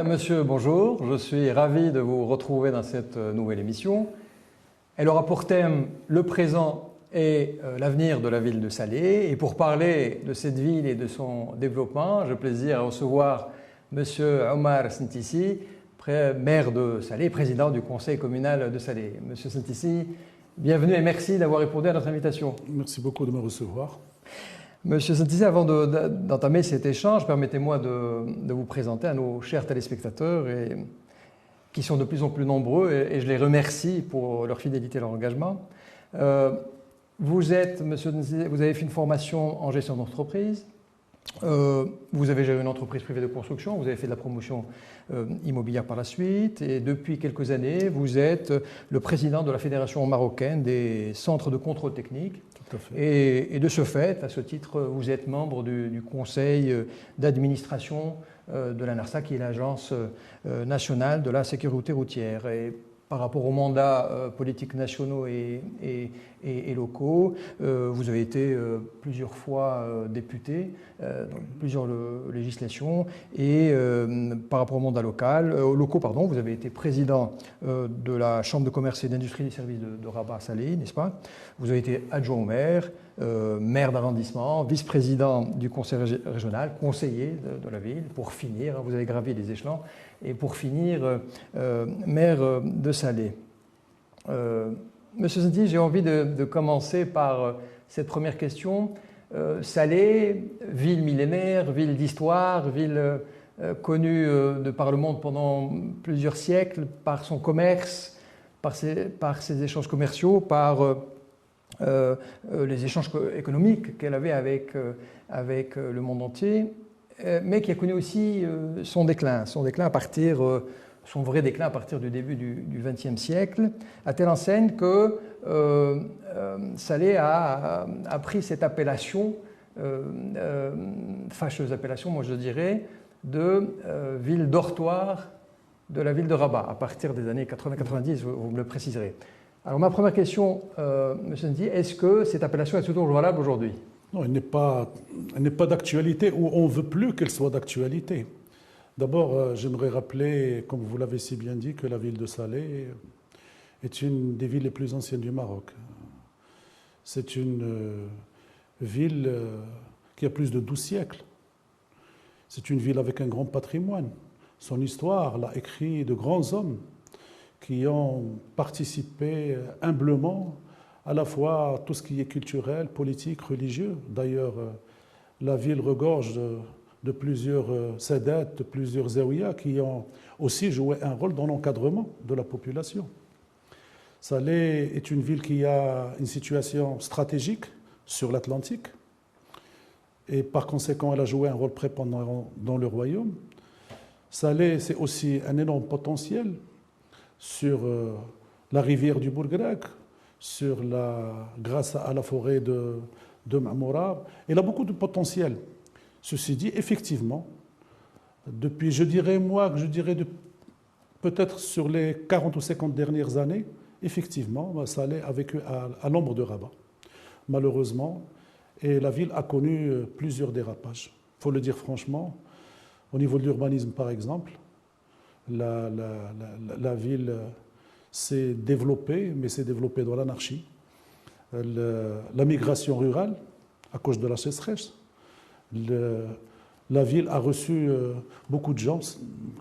Madame, Monsieur, bonjour. Je suis ravi de vous retrouver dans cette nouvelle émission. Elle aura pour thème le présent et l'avenir de la ville de Salé. Et pour parler de cette ville et de son développement, j'ai le plaisir à recevoir Monsieur Omar Sentissi, maire de Salé, président du conseil communal de Salé. Monsieur Sentissi, bienvenue et merci d'avoir répondu à notre invitation. Merci beaucoup de me recevoir. Monsieur Sentissi, avant d'entamer cet échange, permettez-moi de vous présenter à nos chers téléspectateurs qui sont de plus en plus nombreux et je les remercie pour leur fidélité et leur engagement. Vous avez fait une formation en gestion d'entreprise, vous avez géré une entreprise privée de construction, vous avez fait de la promotion immobilière par la suite et depuis quelques années, vous êtes le président de la Fédération marocaine des centres de contrôle technique. Tout à fait. Et de ce fait, à ce titre, vous êtes membre du conseil d'administration de l'ANARSA, qui est l'Agence nationale de la sécurité routière. Et par rapport aux mandats politiques nationaux et locaux, vous avez été plusieurs fois député dans plusieurs législations et par rapport aux mandats locaux, vous avez été président de la Chambre de commerce et d'industrie des services de Rabat-Salé, n'est-ce pas? Vous avez été adjoint au maire, maire d'arrondissement, vice-président du conseil régional, conseiller de la ville, pour finir, vous avez gravi les échelons, et pour finir, maire de Salé. Monsieur Sentissi, j'ai envie de commencer par cette première question. Salé, ville millénaire, ville d'histoire, ville connue de par le monde pendant plusieurs siècles, par son commerce, par ses échanges commerciaux, par les échanges économiques qu'elle avait avec le monde entier, mais qui a connu aussi son vrai déclin à partir du début du XXe siècle, à telle enseigne que Salé a pris cette appellation, fâcheuse appellation, moi je dirais, de ville dortoir de la ville de Rabat, à partir des années 80-90, vous me le préciserez. Alors ma première question, M. Sentissi, est-ce que cette appellation est toujours valable aujourd'hui? Non, elle n'est pas d'actualité, ou on ne veut plus qu'elle soit d'actualité. D'abord, j'aimerais rappeler, comme vous l'avez si bien dit, que la ville de Salé est une des villes les plus anciennes du Maroc. C'est une ville qui a plus de 12 siècles. C'est une ville avec un grand patrimoine. Son histoire l'a écrit de grands hommes qui ont participé humblement à la fois à tout ce qui est culturel, politique, religieux. D'ailleurs, la ville regorge de plusieurs sadats, de plusieurs zaouïas qui ont aussi joué un rôle dans l'encadrement de la population. Salé est une ville qui a une situation stratégique sur l'Atlantique et par conséquent, elle a joué un rôle prépondérant dans le royaume. Salé, c'est aussi un énorme potentiel sur la rivière du Bourgrak, grâce à la forêt de Ma'moura. Elle a beaucoup de potentiel. Ceci dit, effectivement, depuis, peut-être sur les 40 ou 50 dernières années, effectivement, Salé a vécu à l'ombre de Rabat, malheureusement, et la ville a connu plusieurs dérapages. Il faut le dire franchement, au niveau de l'urbanisme, par exemple, la ville s'est développée, mais s'est développée dans l'anarchie. La migration rurale, à cause de la sécheresse, la ville a reçu beaucoup de gens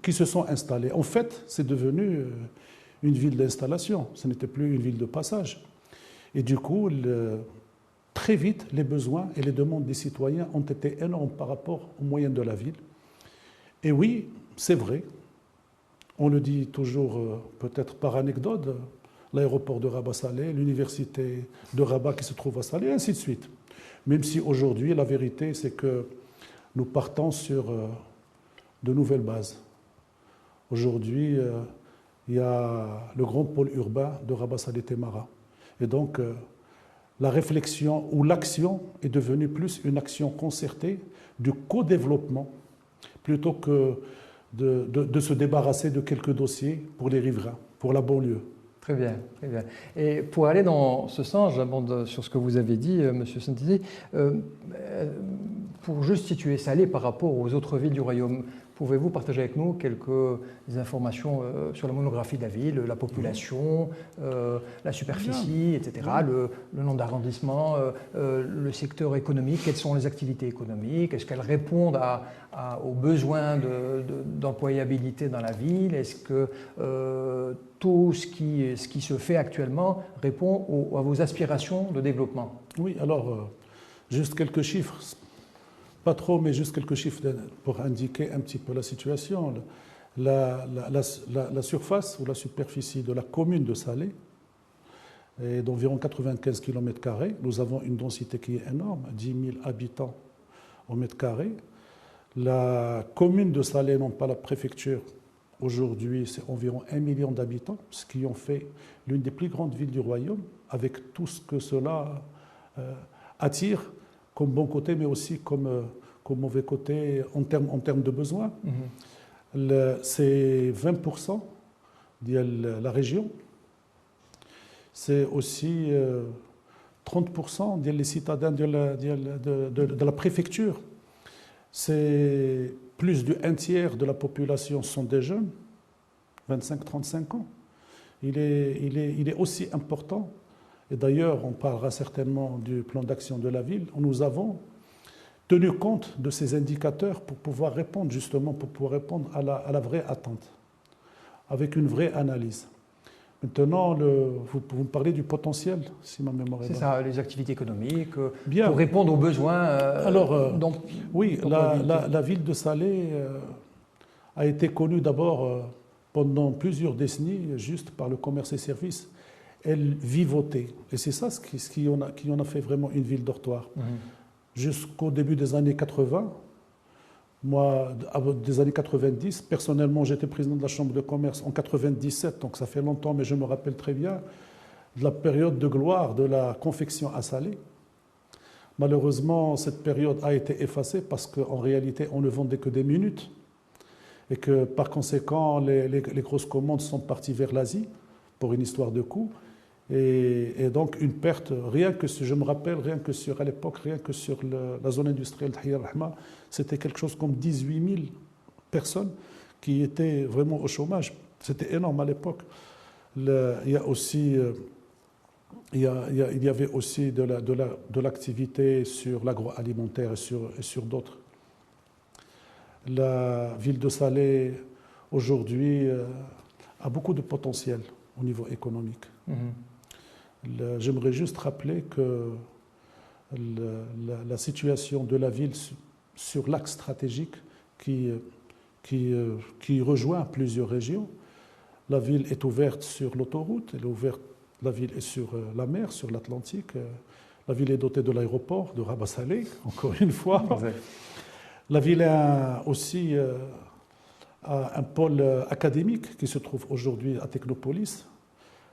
qui se sont installés. En fait, c'est devenu une ville d'installation, ce n'était plus une ville de passage. Et du coup, très vite, les besoins et les demandes des citoyens ont été énormes par rapport aux moyens de la ville. Et oui, c'est vrai, on le dit toujours peut-être par anecdote, l'aéroport de Rabat-Salé, l'université de Rabat qui se trouve à Salé, et ainsi de suite. Même si aujourd'hui, la vérité, c'est que nous partons sur de nouvelles bases. Aujourd'hui, il y a le grand pôle urbain de Rabat-Salé-Témara. Et donc, la réflexion ou l'action est devenue plus une action concertée du co-développement plutôt que de se débarrasser de quelques dossiers pour les riverains, pour la banlieue. Très bien, très bien. Et pour aller dans ce sens, j'abonde sur ce que vous avez dit, M. Sentissi, pour juste situer Salé par rapport aux autres villes du royaume, pouvez-vous partager avec nous quelques informations sur la monographie de la ville, la population, la superficie, etc., le nombre d'arrondissements, le secteur économique, quelles sont les activités économiques, est-ce qu'elles répondent aux besoins d'employabilité dans la ville, est-ce que tout ce qui se fait actuellement répond à vos aspirations de développement? Oui, alors, juste quelques chiffres. Pas trop, mais juste quelques chiffres pour indiquer un petit peu la situation. La surface ou la superficie de la commune de Salé est d'environ 95 km². Nous avons une densité qui est énorme, 10 000 habitants au mètre carré. La commune de Salé, non pas la préfecture, aujourd'hui c'est environ 1 million d'habitants, ce qui en fait l'une des plus grandes villes du royaume, avec tout ce que cela attire comme bon côté, mais aussi comme mauvais côté en termes de besoins. C'est 20% de la région. C'est aussi 30% des citadins de la préfecture. C'est plus d'un tiers de la population sont des jeunes, 25-35 ans. Il est aussi important. Et d'ailleurs, on parlera certainement du plan d'action de la ville, où nous avons tenu compte de ces indicateurs pour pouvoir répondre à la vraie attente, avec une vraie analyse. Maintenant, vous me parlez du potentiel, si ma mémoire est bonne. C'est ça, les activités économiques, pour répondre aux besoins. Oui, la ville de Salé a été connue d'abord pendant plusieurs décennies juste par le commerce et services. Elle vivotait. Et c'est ça qui en a fait vraiment une ville dortoir. Jusqu'au début des années 80, moi, des années 90, personnellement, j'étais président de la Chambre de commerce en 97, donc ça fait longtemps, mais je me rappelle très bien de la période de gloire de la confection à Salé. Malheureusement, cette période a été effacée parce qu'en réalité, on ne vendait que des minutes et que par conséquent, les grosses commandes sont parties vers l'Asie pour une histoire de coût. Et donc une perte, je me rappelle, à l'époque, rien que sur la zone industrielle de Hiya Rahma, c'était quelque chose comme 18 000 personnes qui étaient vraiment au chômage. C'était énorme à l'époque. Il y avait aussi de l'activité sur l'agroalimentaire et sur d'autres. La ville de Salé, aujourd'hui, a beaucoup de potentiel au niveau économique. J'aimerais juste rappeler que la situation de la ville sur l'axe stratégique qui rejoint plusieurs régions. La ville est ouverte sur l'autoroute, la ville est sur la mer, sur l'Atlantique. La ville est dotée de l'aéroport de Rabat Salé, encore une fois. La ville a aussi un pôle académique qui se trouve aujourd'hui à Technopolis.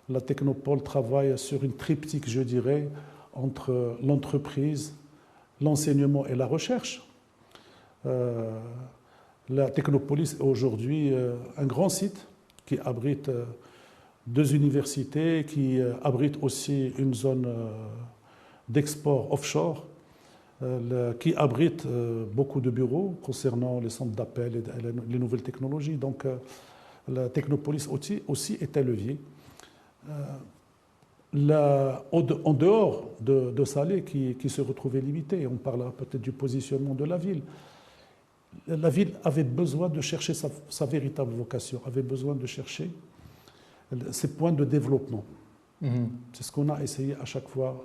La Technopole travaille sur une triptyque, je dirais, entre l'entreprise, l'enseignement et la recherche. La Technopolis est aujourd'hui un grand site qui abrite 2 universités, qui abrite aussi une zone d'export offshore, qui abrite beaucoup de bureaux concernant les centres d'appel et les nouvelles technologies. Donc la Technopolis aussi est un levier. En dehors de Salé, qui se retrouvait limité, on parlera peut-être du positionnement de la ville avait besoin de chercher sa véritable vocation, avait besoin de chercher ses points de développement. C'est ce qu'on a essayé à chaque fois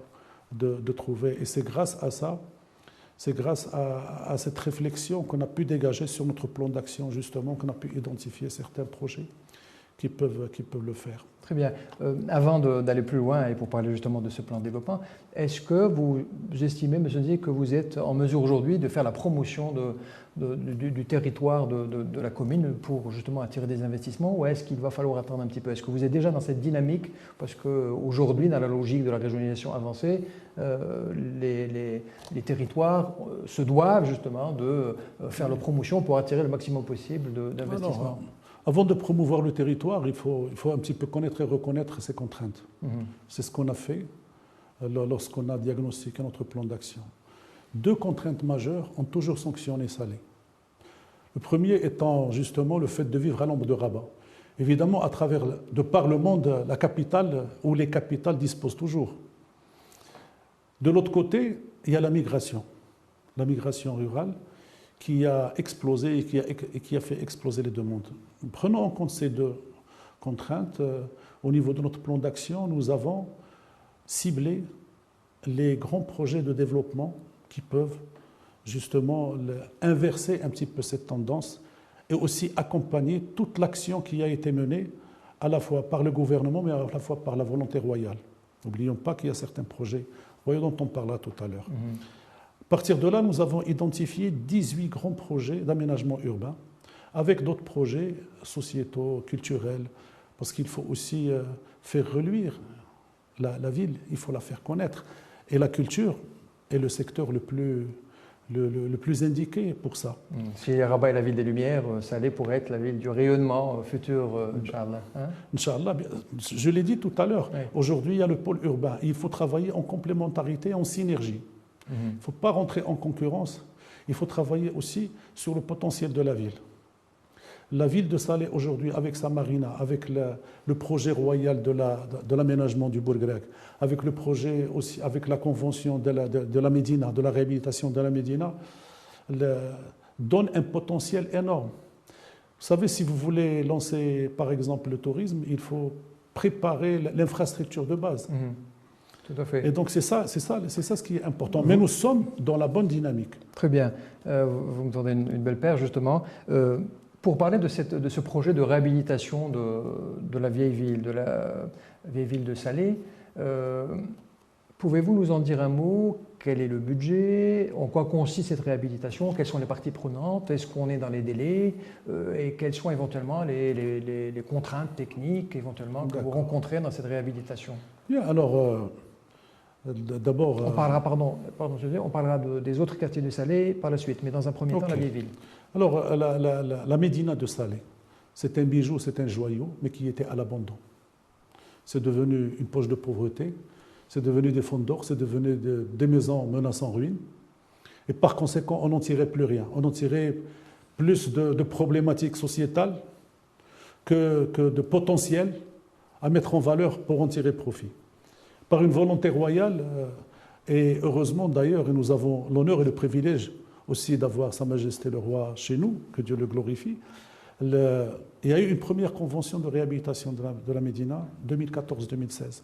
de trouver. Et c'est grâce à ça, c'est grâce à cette réflexion qu'on a pu dégager sur notre plan d'action, justement, qu'on a pu identifier certains projets qui peuvent le faire. Très bien. Avant d'aller plus loin et pour parler justement de ce plan de développement, est-ce que vous estimez, M. Ndiaye, que vous êtes en mesure aujourd'hui de faire la promotion du territoire de la commune pour justement attirer des investissements, ou est-ce qu'il va falloir attendre un petit peu? Est-ce que vous êtes déjà dans cette dynamique? Parce qu'aujourd'hui, dans la logique de la régionalisation avancée, les territoires se doivent justement de faire leur promotion pour attirer le maximum possible d'investissements. Avant de promouvoir le territoire, il faut un petit peu connaître et reconnaître ses contraintes. C'est ce qu'on a fait lorsqu'on a diagnostiqué notre plan d'action. 2 contraintes majeures ont toujours sanctionné Salé. Le premier étant justement le fait de vivre à l'ombre de Rabat. Évidemment, de par le monde, la capitale ou les capitales disposent toujours. De l'autre côté, il y a la migration rurale qui a explosé et qui a fait exploser les deux mondes. Prenons en compte ces deux contraintes. Au niveau de notre plan d'action, nous avons ciblé les grands projets de développement qui peuvent justement inverser un petit peu cette tendance et aussi accompagner toute l'action qui a été menée à la fois par le gouvernement mais à la fois par la volonté royale. N'oublions pas qu'il y a certains projets royaux dont on parlera tout à l'heure. À partir de là, nous avons identifié 18 grands projets d'aménagement urbain avec d'autres projets sociétaux, culturels, parce qu'il faut aussi faire reluire la ville, il faut la faire connaître. Et la culture est le secteur le plus indiqué pour ça. Si Rabat est la ville des Lumières, Salé pourrait être la ville du rayonnement futur, Inch'Allah. Inch'Allah, je l'ai dit tout à l'heure, Oui. aujourd'hui il y a le pôle urbain, il faut travailler en complémentarité, en synergie. Il ne faut pas rentrer en concurrence, il faut travailler aussi sur le potentiel de la ville. La ville de Salé aujourd'hui, avec sa marina, avec le projet royal de l'aménagement du Bourg-Grec, avec le projet aussi, avec la convention de la Médina, de la réhabilitation de la Médina, donne un potentiel énorme. Vous savez, si vous voulez lancer par exemple le tourisme, il faut préparer l'infrastructure de base. Tout à fait. Et donc c'est ça ce qui est important. Mais nous sommes dans la bonne dynamique. Très bien. Vous me tendez une belle paire justement. Pour parler de ce projet de réhabilitation de la vieille ville, de Salé, pouvez-vous nous en dire un mot? Quel est le budget? En quoi consiste cette réhabilitation? Quelles sont les parties prenantes? Est-ce qu'on est dans les délais? Et quelles sont éventuellement les contraintes techniques éventuellement que vous rencontrez dans cette réhabilitation? Bien, alors d'abord... On parlera, on parlera des autres quartiers de Salé par la suite, mais dans un premier temps, la vieille ville. Alors, la Médina de Salé, c'est un bijou, c'est un joyau, mais qui était à l'abandon. C'est devenu une poche de pauvreté, c'est devenu des fonds d'or, c'est devenu des maisons menaçant ruine. Et par conséquent, on n'en tirait plus rien. On en tirait plus de problématiques sociétales que de potentiel à mettre en valeur pour en tirer profit. Par une volonté royale, et heureusement d'ailleurs, nous avons l'honneur et le privilège aussi d'avoir Sa Majesté le Roi chez nous, que Dieu le glorifie. Il y a eu une première convention de réhabilitation de la Médina, 2014-2016.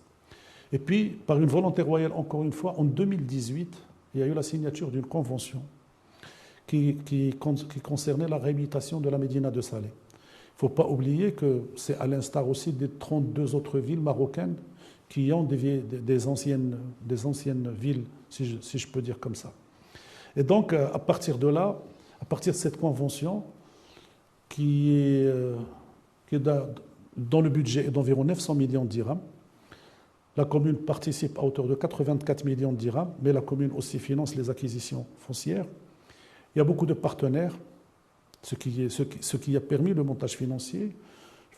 Et puis, par une volonté royale, encore une fois, en 2018, il y a eu la signature d'une convention qui concernait la réhabilitation de la Médina de Salé. Il ne faut pas oublier que c'est à l'instar aussi des 32 autres villes marocaines qui ont des anciennes villes, si je peux dire comme ça. Et donc, à partir de là, à partir de cette convention, qui est dont le budget est d'environ 900 millions de dirhams, la commune participe à hauteur de 84 millions de dirhams, mais la commune aussi finance les acquisitions foncières. Il y a beaucoup de partenaires, ce qui a permis le montage financier.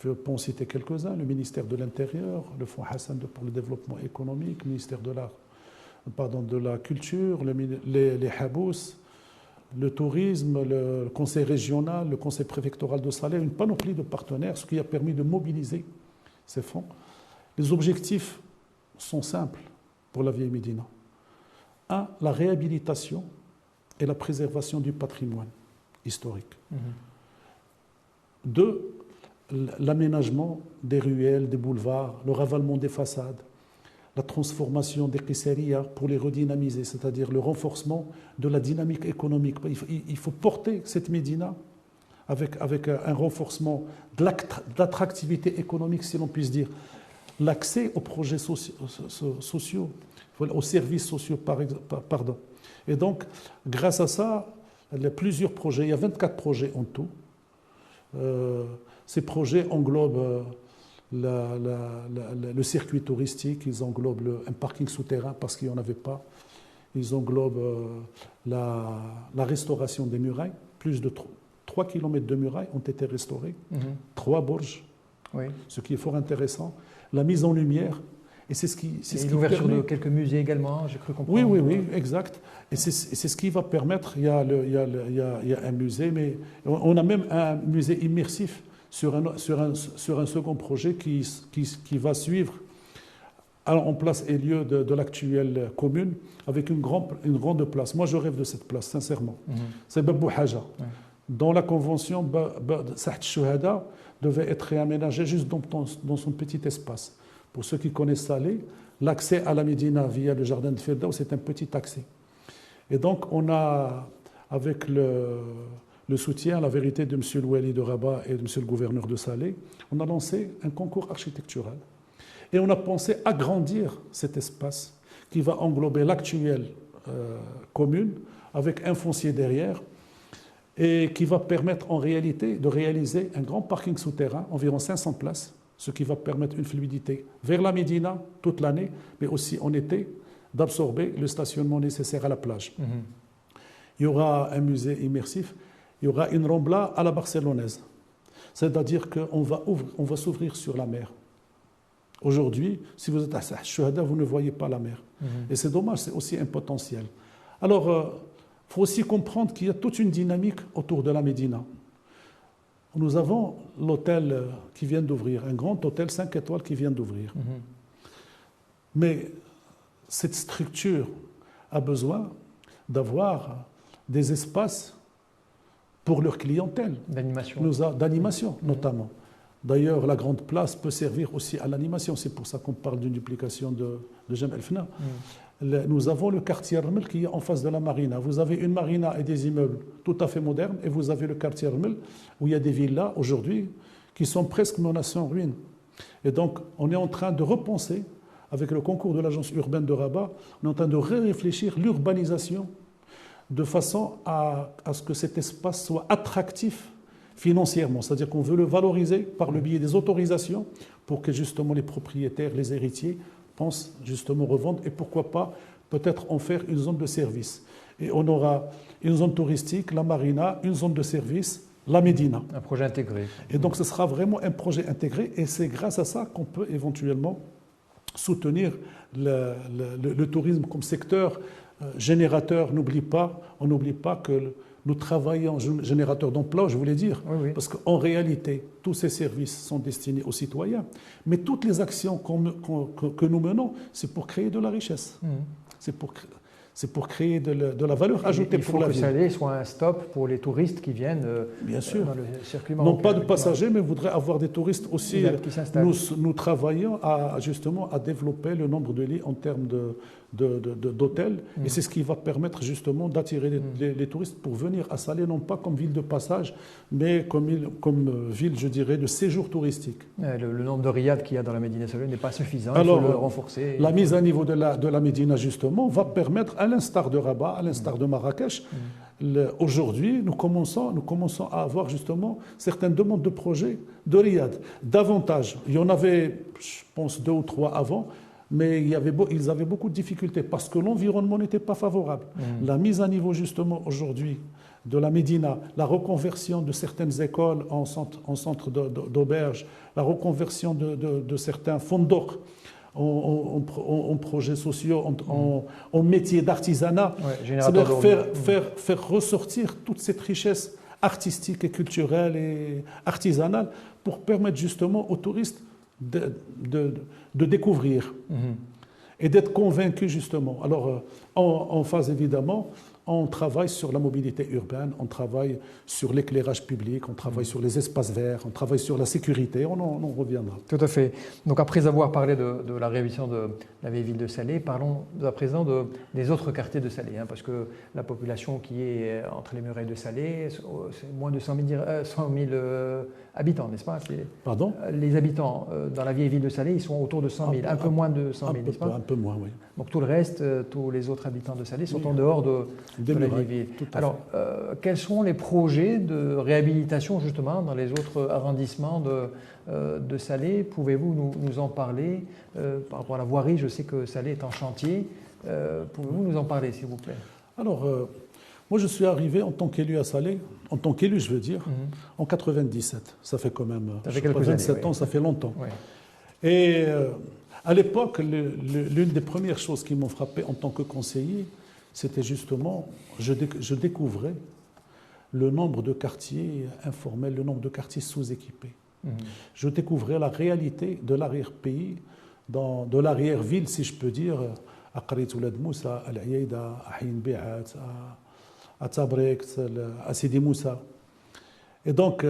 Je peux en citer quelques-uns, le ministère de l'Intérieur, le Fonds Hassan pour le développement économique, le ministère de la Culture, les Habous, le tourisme, le conseil régional, le conseil préfectoral de Salé, une panoplie de partenaires, ce qui a permis de mobiliser ces fonds. Les objectifs sont simples pour la vieille Médina. 1. La réhabilitation et la préservation du patrimoine historique. 2. L'aménagement des ruelles, des boulevards, le ravalement des façades, la transformation des qissariya pour les redynamiser, c'est-à-dire le renforcement de la dynamique économique. Il faut porter cette Médina avec un renforcement de l'attractivité économique, si l'on puisse dire. L'accès aux projets sociaux, aux services sociaux, pardon. Et donc, grâce à ça, il y a plusieurs projets, il y a 24 projets en tout. Ces projets englobent le circuit touristique, ils englobent un parking souterrain parce qu'il n'y en avait pas, ils englobent la restauration des murailles. Plus de 3 km de murailles ont été restaurées, 3 bourges, oui. Ce qui est fort intéressant, la mise en lumière Et c'est ce qui, et l'ouverture de quelques musées également, j'ai cru comprendre. Oui, exact. Et c'est ce qui va permettre, il y a un musée, mais on a même un musée immersif sur un second projet qui va suivre en place et lieu de l'actuelle commune, avec une grande place. Moi, je rêve de cette place, sincèrement. C'est Babou Haja. Dans la convention, Saht Chouhada devait être réaménagé juste dans son petit espace. Pour ceux qui connaissent Salé, l'accès à la Médina via le jardin de Firdaus, c'est un petit accès. Et donc, on a, avec le soutien, la vérité de M. le Wali de Rabat et de M. le gouverneur de Salé, on a lancé un concours architectural. Et on a pensé agrandir cet espace qui va englober l'actuelle commune avec un foncier derrière et qui va permettre en réalité de réaliser un grand parking souterrain, environ 500 places, ce qui va permettre une fluidité vers la Médina toute l'année, mais aussi en été, d'absorber le stationnement nécessaire à la plage. Il y aura un musée immersif, il y aura une Rambla à la barcelonaise, c'est-à-dire qu'on va s'ouvrir sur la mer. Aujourd'hui, si vous êtes à Chouhada, vous ne voyez pas la mer. Et c'est dommage, c'est aussi un potentiel. Alors, il faut aussi comprendre qu'il y a toute une dynamique autour de la Médina. Nous avons l'hôtel qui vient d'ouvrir, un grand hôtel 5 étoiles qui vient d'ouvrir. Mais cette structure a besoin d'avoir des espaces pour leur clientèle. D'animation, notamment. D'ailleurs, la grande place peut servir aussi à l'animation. C'est pour ça qu'on parle d'une duplication de Jem El Fna. Nous avons le quartier Rmel qui est en face de la marina. Vous avez une marina et des immeubles tout à fait modernes, et vous avez le quartier Rmel où il y a des villas aujourd'hui qui sont presque menacées en ruine. Et donc, on est en train de repenser, avec le concours de l'agence urbaine de Rabat, on est en train de réfléchir l'urbanisation de façon à ce que cet espace soit attractif financièrement, c'est-à-dire qu'on veut le valoriser par le biais des autorisations pour que justement les propriétaires, les héritiers pensent justement revendre et pourquoi pas peut-être en faire une zone de service. Et on aura une zone touristique, la marina, une zone de service, la Médina. Un projet intégré. Et donc ce sera vraiment un projet intégré et c'est grâce à ça qu'on peut éventuellement soutenir le tourisme comme secteur générateur. On n'oublie pas que nous travaillons générateur d'emplois, je voulais dire, parce qu'en réalité, tous ces services sont destinés aux citoyens, mais toutes les actions que nous menons, c'est pour créer de la richesse. C'est pour créer de la valeur ajoutée pour la ville. Il faut que Salé soit un stop pour les touristes qui viennent Bien sûr. dans le circuit marocain. Non pas de passagers, mais voudraient avoir des touristes aussi. Qui s'installent. Nous travaillons justement à développer le nombre de lits en termes d'hôtels. Et c'est ce qui va permettre justement d'attirer les touristes pour venir à Salé, non pas comme ville de passage, mais comme ville, je dirais, de séjour touristique. Le nombre de riads qu'il y a dans la Médina Salé n'est pas suffisant. Alors, il faut le renforcer. La mise à niveau de la Médina, justement, va permettre, à l'instar de Rabat, à l'instar de Marrakech, aujourd'hui, nous commençons à avoir justement certaines demandes de projets de riad. Davantage. Il y en avait, je pense, 2 ou 3 avant, mais ils avaient beaucoup de difficultés parce que l'environnement n'était pas favorable. La mise à niveau, justement, aujourd'hui, de la Médina, la reconversion de certaines écoles en centre d'auberge, la reconversion de certains fonds d'or en projets sociaux, en métiers d'artisanat, c'est-à-dire faire ressortir toute cette richesse artistique et culturelle et artisanale pour permettre justement aux touristes de découvrir et d'être convaincus justement. Alors, en phase évidemment, on travaille sur la mobilité urbaine, on travaille sur l'éclairage public, on travaille sur les espaces verts, on travaille sur la sécurité, on en reviendra. Tout à fait. Donc après avoir parlé de la réhabilitation de la vieille ville de Salé, parlons à présent des autres quartiers de Salé, parce que la population qui est entre les murailles de Salé, c'est moins de 100 000 habitants, n'est-ce pas? Pardon? Les habitants dans la vieille ville de Salé, ils sont autour de 100 000, un peu moins de 100 000, n'est-ce pas? Un peu moins, oui. Donc tout le reste, tous les autres habitants de Salé sont en dehors de la vieille ville. Alors, quels sont les projets de réhabilitation justement dans les autres arrondissements de Salé? Pouvez-vous nous en parler? Par rapport à la voirie, je sais que Salé est en chantier. Pouvez-vous nous en parler, s'il vous plaît? Alors, moi je suis arrivé en tant qu'élu à Salé, en tant qu'élu je veux dire, en 97. Ça fait quand même 27 ans, ça fait longtemps. Oui. Et À l'époque, l'une des premières choses qui m'ont frappé en tant que conseiller, c'était justement, je découvrais le nombre de quartiers informels, le nombre de quartiers sous-équipés. Je découvrais la réalité de l'arrière-pays, de l'arrière-ville, si je peux dire, à Qarit Oulad Moussa, à l'Aïda, à Haïn Bi'at, à Tabrek, à Sidi Moussa. Et donc,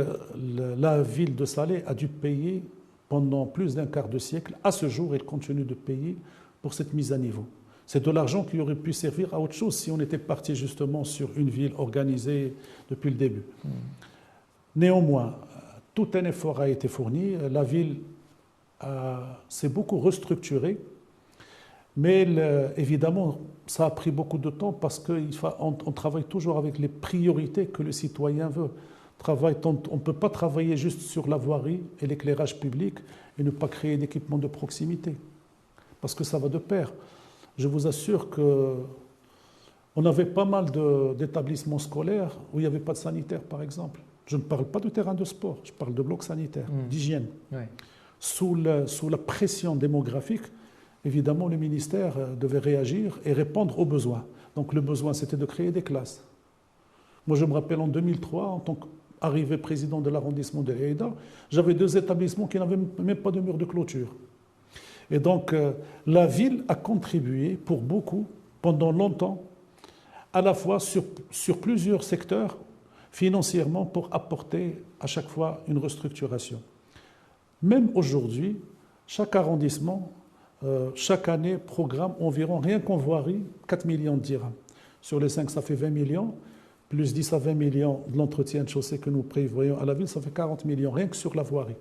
la ville de Salé a dû payer pendant plus d'un quart de siècle. À ce jour, elle continue de payer pour cette mise à niveau. C'est de l'argent qui aurait pu servir à autre chose si on était parti justement sur une ville organisée depuis le début. Néanmoins, tout un effort a été fourni. La ville s'est beaucoup restructurée. Mais évidemment, ça a pris beaucoup de temps parce qu'on travaille toujours avec les priorités que le citoyen veut. On ne peut pas travailler juste sur la voirie et l'éclairage public et ne pas créer d'équipements de proximité. Parce que ça va de pair. Je vous assure qu'on avait pas mal d'établissements scolaires où il n'y avait pas de sanitaire, par exemple. Je ne parle pas de terrain de sport, je parle de blocs sanitaires, d'hygiène. Ouais. Sous la pression démographique, évidemment, le ministère devait réagir et répondre aux besoins. Donc le besoin, c'était de créer des classes. Moi, je me rappelle en 2003, en tant qu'arrivé président de l'arrondissement de Haïda, j'avais 2 établissements qui n'avaient même pas de mur de clôture. Et donc, la ville a contribué pour beaucoup, pendant longtemps, à la fois sur plusieurs secteurs, financièrement, pour apporter à chaque fois une restructuration. Même aujourd'hui, chaque arrondissement, chaque année, programme environ, rien qu'en voirie, 4 millions de dirhams. Sur les 5, ça fait 20 millions, plus 10 à 20 millions de l'entretien de chaussée que nous prévoyons à la ville, ça fait 40 millions, rien que sur la voirie.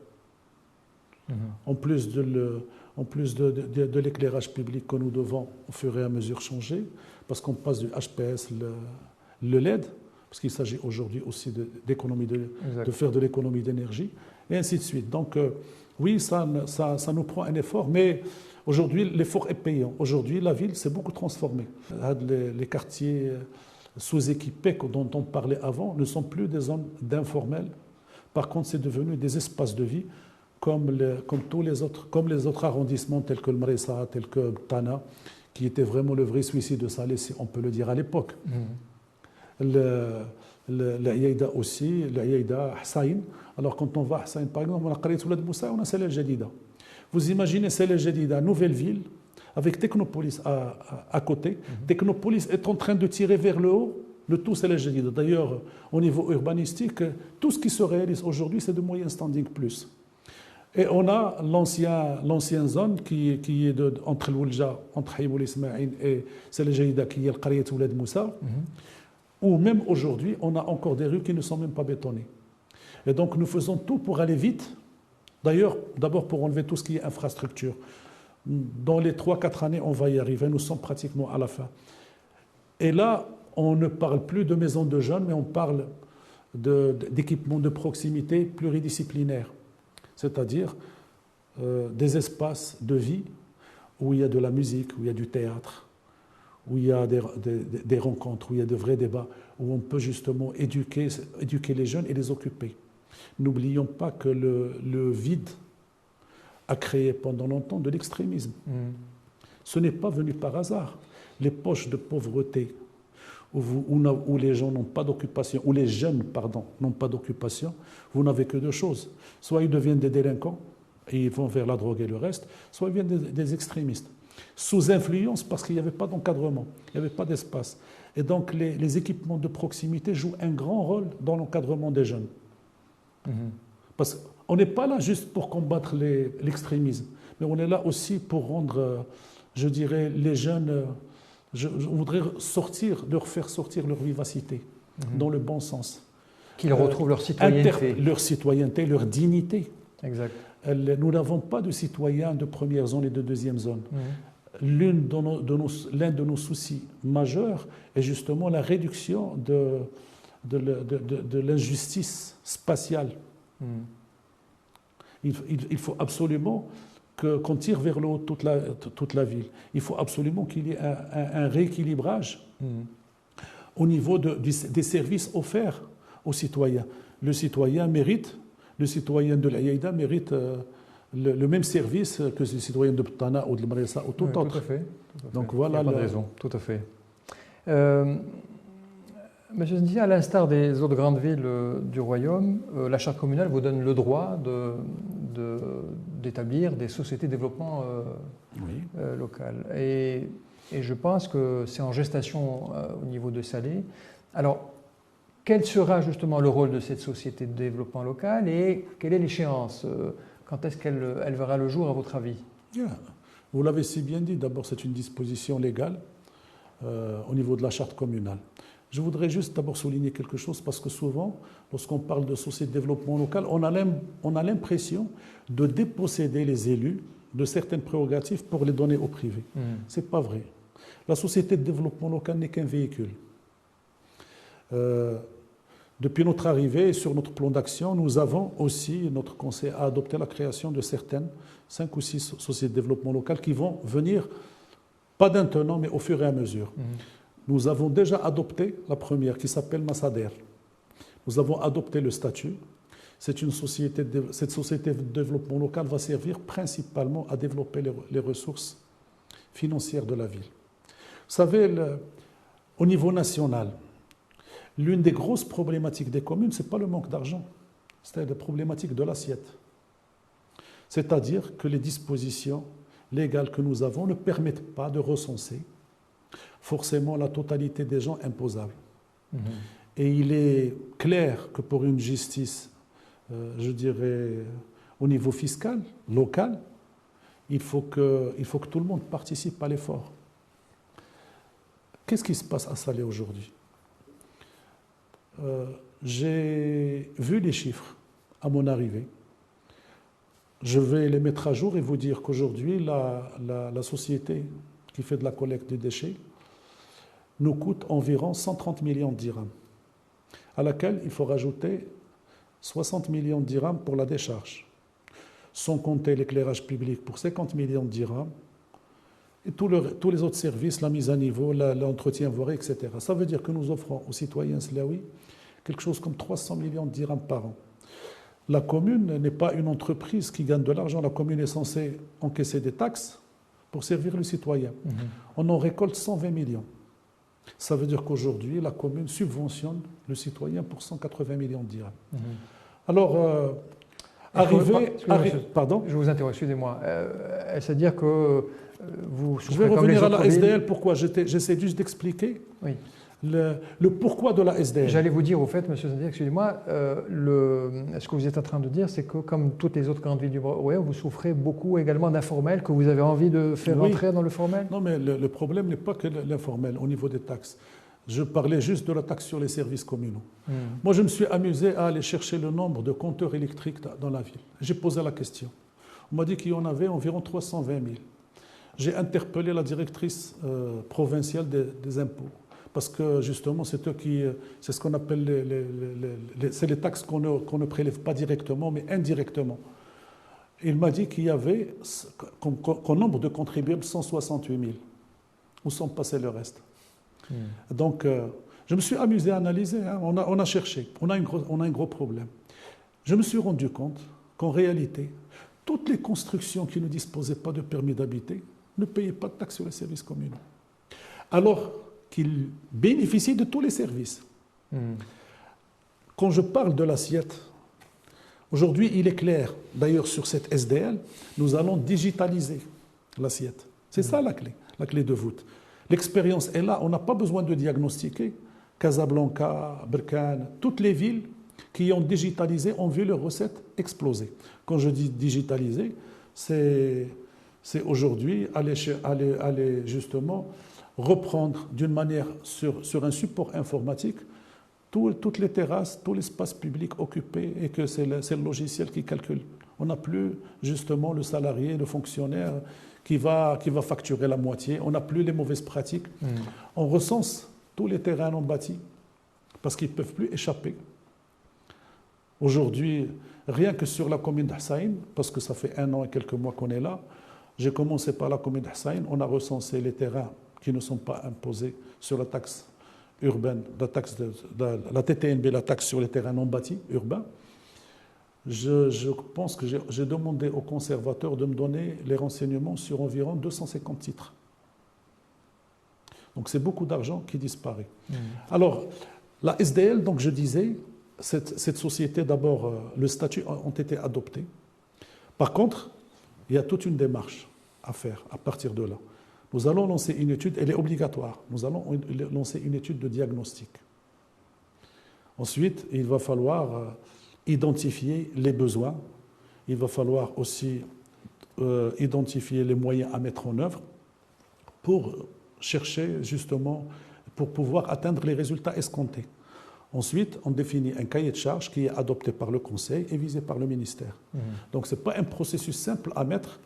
En plus de l'éclairage public que nous devons au fur et à mesure changer, parce qu'on passe du HPS, le LED, parce qu'il s'agit aujourd'hui aussi de faire de l'économie d'énergie, et ainsi de suite. Donc oui, ça nous prend un effort, mais aujourd'hui l'effort est payant. Aujourd'hui, la ville s'est beaucoup transformée. Les quartiers sous-équipés dont on parlait avant ne sont plus des zones d'informel. Par contre, c'est devenu des espaces de vie comme les autres arrondissements tels que le Mrissa, tels que Tana, qui étaient vraiment le vrai suicide de Salé, si on peut le dire à l'époque. L'Aïda aussi, l'Aïda Hsaïn. Alors quand on va à Hsaïn, par exemple, on a Qarit Oulad Moussa, on a Salé el-Jadida. Vous imaginez Salé el-Jadida, nouvelle ville, avec Technopolis à côté. Technopolis est en train de tirer vers le haut le tout Salé el-Jadida. D'ailleurs, au niveau urbanistique, tout ce qui se réalise aujourd'hui, c'est de moyen standing plus. Et on a l'ancienne zone qui est entre L'Oulja, entre Haïboul Ismaïl et Salé el-Jadida, qui est le Qarit Oulad Moussa, où même aujourd'hui, on a encore des rues qui ne sont même pas bétonnées. Et donc, nous faisons tout pour aller vite. D'ailleurs, d'abord pour enlever tout ce qui est infrastructure. Dans les 3-4 années, on va y arriver. Nous sommes pratiquement à la fin. Et là, on ne parle plus de maisons de jeunes, mais on parle d'équipements de proximité pluridisciplinaires. C'est-à-dire des espaces de vie où il y a de la musique, où il y a du théâtre, où il y a des rencontres, où il y a de vrais débats, où on peut justement éduquer les jeunes et les occuper. N'oublions pas que le vide a créé pendant longtemps de l'extrémisme. Ce n'est pas venu par hasard. Les poches de pauvreté où les gens n'ont pas d'occupation, où les jeunes, n'ont pas d'occupation, vous n'avez que 2 choses. Soit ils deviennent des délinquants et ils vont vers la drogue et le reste, soit ils deviennent des extrémistes. Sous influence parce qu'il n'y avait pas d'encadrement, il n'y avait pas d'espace. Et donc les équipements de proximité jouent un grand rôle dans l'encadrement des jeunes. Parce qu'on n'est pas là juste pour combattre l'extrémisme, mais on est là aussi pour rendre, je dirais, les jeunes, je voudrais leur faire sortir leur vivacité, dans le bon sens. Qu'ils retrouvent leur citoyenneté. Leur citoyenneté, leur dignité. Exact. Nous n'avons pas de citoyens de première zone et de deuxième zone. L'un de nos soucis majeurs est justement la réduction de l'injustice spatiale. Il faut absolument qu'on tire vers le haut toute la ville. Il faut absolument qu'il y ait un rééquilibrage au niveau des services offerts aux citoyens. Le citoyen de l'Aïda mérite le même service que les citoyens de Btana ou de Marissa ou tout oui, autre. Tout à fait. Donc voilà. Il n'y a pas de raison, tout à fait. Monsieur Zindi, à l'instar des autres grandes villes du royaume, la charte communale vous donne le droit d'établir des sociétés de développement Oui. local. Et je pense que c'est en gestation au niveau de Salé. Alors, quel sera justement le rôle de cette société de développement local et quelle est l'échéance? Quand est-ce qu'elle verra le jour, à votre avis? Yeah. Vous l'avez si bien dit, d'abord c'est une disposition légale au niveau de la charte communale. Je voudrais juste d'abord souligner quelque chose parce que souvent, lorsqu'on parle de société de développement local, on a l'impression de déposséder les élus de certaines prérogatives pour les donner au privé. Ce n'est pas vrai. La société de développement local n'est qu'un véhicule. Depuis notre arrivée sur notre plan d'action, nous avons aussi, notre conseil a adopté la création de certaines, 5 ou 6 sociétés de développement local qui vont venir, pas d'un tenant, mais au fur et à mesure. Nous avons déjà adopté la première qui s'appelle Massader. Nous avons adopté le statut. Cette société de développement local va servir principalement à développer les ressources financières de la ville. Vous savez, au niveau national, l'une des grosses problématiques des communes, ce n'est pas le manque d'argent, c'est la problématique de l'assiette. C'est-à-dire que les dispositions légales que nous avons ne permettent pas de recenser forcément la totalité des gens imposables. Et il est clair que pour une justice, je dirais, au niveau fiscal, local, il faut que tout le monde participe à l'effort. Qu'est-ce qui se passe à Salé aujourd'hui? J'ai vu les chiffres à mon arrivée. Je vais les mettre à jour et vous dire qu'aujourd'hui, la société qui fait de la collecte des déchets nous coûte environ 130 millions de dirhams, à laquelle il faut rajouter 60 millions de dirhams pour la décharge, sans compter l'éclairage public pour 50 millions de dirhams, et tous les autres services, la mise à niveau, l'entretien voirie, etc. Ça veut dire que nous offrons aux citoyens slaouis quelque chose comme 300 millions de dirhams par an. La commune n'est pas une entreprise qui gagne de l'argent. La commune est censée encaisser des taxes pour servir le citoyen. On en récolte 120 millions. Ça veut dire qu'aujourd'hui, la commune subventionne le citoyen pour 180 millions de dirhams. Alors, pardon? Je vous interromps, excusez-moi. C'est-à-dire que vous Je vais revenir à la SDL. Pourquoi? J'essaie juste d'expliquer le pourquoi de la SDL. J'allais vous dire, au fait, monsieur Zindi, excusez-moi, ce que vous êtes en train de dire, c'est que comme toutes les autres grandes villes du royaume, vous souffrez beaucoup également d'informel, que vous avez envie de faire entrer dans le formel? Non, mais le problème n'est pas que l'informel au niveau des taxes. Je parlais juste de la taxe sur les services communaux. Moi, je me suis amusé à aller chercher le nombre de compteurs électriques dans la ville. J'ai posé la question. On m'a dit qu'il y en avait environ 320 000. J'ai interpellé la directrice provinciale des impôts. Parce que justement, c'est ce qu'on appelle c'est les taxes qu'on ne prélève pas directement, mais indirectement. Il m'a dit qu'il y avait, qu'au nombre de contribuables, 168 000. Où sont passés le reste? Donc, je me suis amusé à analyser. On a cherché. On a un gros problème. Je me suis rendu compte qu'en réalité, toutes les constructions qui ne disposaient pas de permis d'habiter ne payaient pas de taxes sur les services communaux. Alors qu'ils bénéficient de tous les services. Quand je parle de l'assiette, aujourd'hui, il est clair, d'ailleurs sur cette SDL, nous allons digitaliser l'assiette. C'est ça la clé de voûte. L'expérience est là, on n'a pas besoin de diagnostiquer. Casablanca, Berkane, toutes les villes qui ont digitalisé ont vu leurs recettes exploser. Quand je dis digitaliser, c'est aujourd'hui aller justement reprendre d'une manière sur un support informatique toutes les terrasses, tout l'espace public occupé et que c'est le logiciel qui calcule. On n'a plus justement le salarié, le fonctionnaire qui va facturer la moitié. On n'a plus les mauvaises pratiques. On recense tous les terrains non bâtis parce qu'ils ne peuvent plus échapper. Aujourd'hui, rien que sur la commune d'Hassaïn, parce que ça fait 1 an et quelques mois qu'on est là, j'ai commencé par la commune d'Hassaïn, on a recensé les terrains qui ne sont pas imposés sur la taxe urbaine, la TTNB, la taxe sur les terrains non bâtis urbains. je pense que j'ai demandé au conservateur de me donner les renseignements sur environ 250 titres. Donc c'est beaucoup d'argent qui disparaît. Alors, la SDL, donc je disais, cette société, d'abord, le statut ont été adoptés. Par contre, il y a toute une démarche à faire à partir de là. Nous allons lancer une étude, elle est obligatoire. Nous allons lancer une étude de diagnostic. Ensuite, il va falloir identifier les besoins. Il va falloir aussi identifier les moyens à mettre en œuvre pour chercher justement, pour pouvoir atteindre les résultats escomptés. Ensuite, on définit un cahier de charges qui est adopté par le Conseil et visé par le ministère. Donc, ce n'est pas un processus simple à mettre,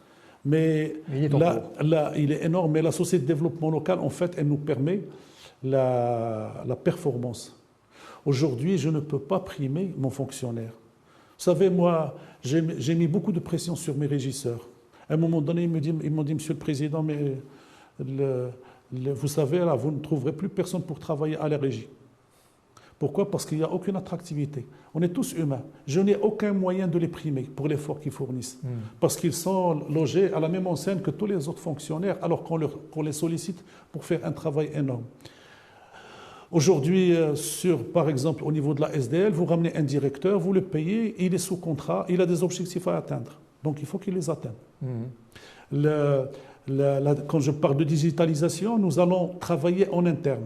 mais il est énorme. Mais la société de développement local, en fait, elle nous permet la performance. Aujourd'hui, je ne peux pas primer mon fonctionnaire. Vous savez, moi, j'ai mis beaucoup de pression sur mes régisseurs. À un moment donné, ils m'ont dit, Monsieur le Président, mais vous savez, là, vous ne trouverez plus personne pour travailler à la régie. Pourquoi? Parce qu'il n'y a aucune attractivité. On est tous humains. Je n'ai aucun moyen de les primer pour l'effort qu'ils fournissent. Parce qu'ils sont logés à la même enseigne que tous les autres fonctionnaires, alors qu'on les sollicite pour faire un travail énorme. Aujourd'hui, par exemple, au niveau de la SDL, vous ramenez un directeur, vous le payez, il est sous contrat, il a des objectifs à atteindre. Donc il faut qu'il les atteigne. Quand je parle de digitalisation, nous allons travailler en interne.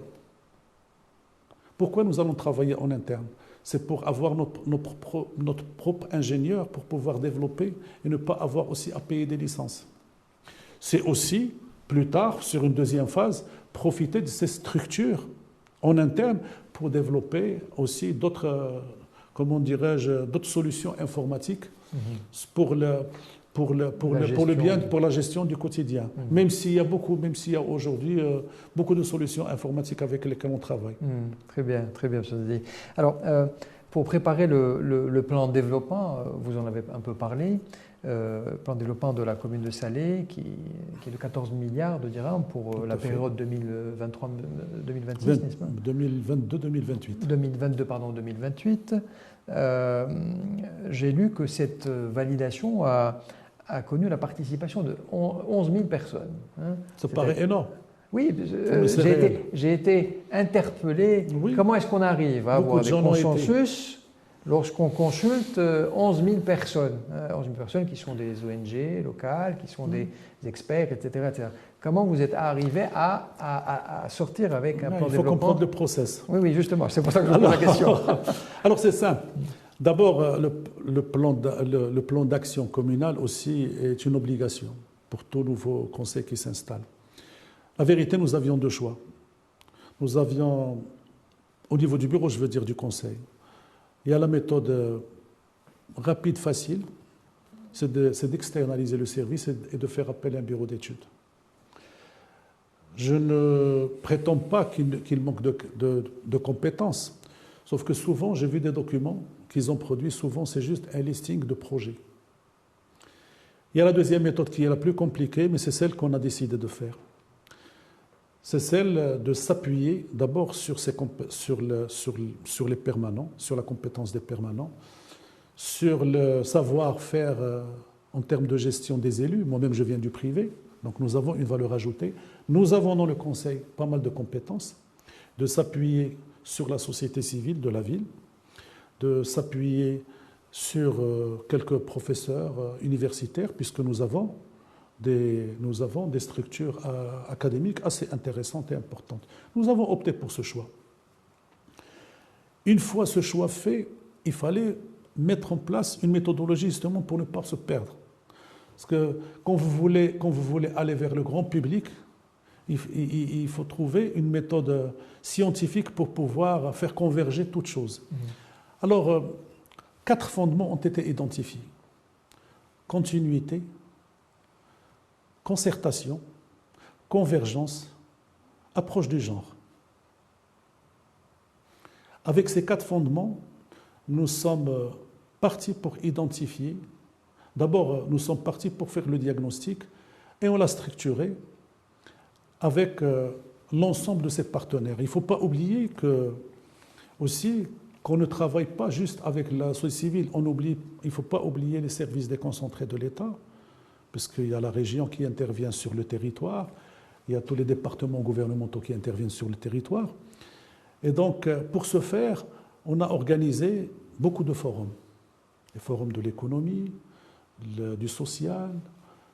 Pourquoi nous allons travailler en interne? C'est pour avoir notre propre ingénieur pour pouvoir développer et ne pas avoir aussi à payer des licences. C'est aussi, plus tard, sur une deuxième phase, profiter de ces structures en interne pour développer aussi d'autres, comment dirais-je, d'autres solutions informatiques pour la gestion du quotidien. Même s'il y a aujourd'hui beaucoup de solutions informatiques avec lesquelles on travaille. Très bien, M. Didier. Alors, pour préparer le plan de développement, vous en avez un peu parlé, plan de développement de la commune de Salé, qui est de 14 milliards de dirhams pour la période 2023-2026, n'est-ce pas? 2022-2028. 2022, pardon, 2028. J'ai lu que cette validation a connu la participation de 11 000 personnes. Ça paraît énorme. Oui, j'ai été interpellé. Oui. Comment est-ce qu'on arrive à avoir des consensus lorsqu'on consulte 11 000 personnes 11 000 personnes qui sont des ONG locales, qui sont des experts, etc., etc. Comment vous êtes arrivé à sortir avec un plan de développement? Il faut comprendre le process. Oui, justement, c'est pour ça que je vous pose la question. Alors c'est simple. D'abord, le plan d'action communal aussi est une obligation pour tout nouveau conseil qui s'installe. La vérité, nous avions deux choix. Nous avions, au niveau du bureau, je veux dire du conseil, il y a la méthode rapide, facile, c'est d'externaliser le service et de faire appel à un bureau d'études. Je ne prétends pas qu'il manque de compétences, sauf que souvent, j'ai vu des documents qu'ils ont produits, souvent c'est juste un listing de projets. Il y a la deuxième méthode qui est la plus compliquée, mais c'est celle qu'on a décidé de faire. C'est celle de s'appuyer d'abord sur les permanents, sur la compétence des permanents, sur le savoir-faire en termes de gestion des élus. Moi-même, je viens du privé, donc nous avons une valeur ajoutée. Nous avons dans le conseil pas mal de compétences, de s'appuyer sur la société civile de la ville, de s'appuyer sur quelques professeurs universitaires, puisque nous avons des structures académiques assez intéressantes et importantes. Nous avons opté pour ce choix. Une fois ce choix fait, il fallait mettre en place une méthodologie justement pour ne pas se perdre. Parce que quand vous voulez aller vers le grand public, il faut trouver une méthode scientifique pour pouvoir faire converger toutes choses. Alors, 4 fondements ont été identifiés. Continuité, concertation, convergence, approche du genre. Avec ces 4 fondements, nous sommes partis pour identifier. D'abord, nous sommes partis pour faire le diagnostic et on l'a structuré avec l'ensemble de ses partenaires. Il ne faut pas oublier que, aussi, qu'on ne travaille pas juste avec la société civile. Il ne faut pas oublier les services déconcentrés de l'État, parce qu'il y a la région qui intervient sur le territoire, il y a tous les départements gouvernementaux qui interviennent sur le territoire. Et donc, pour ce faire, on a organisé beaucoup de forums. Les forums de l'économie, du social,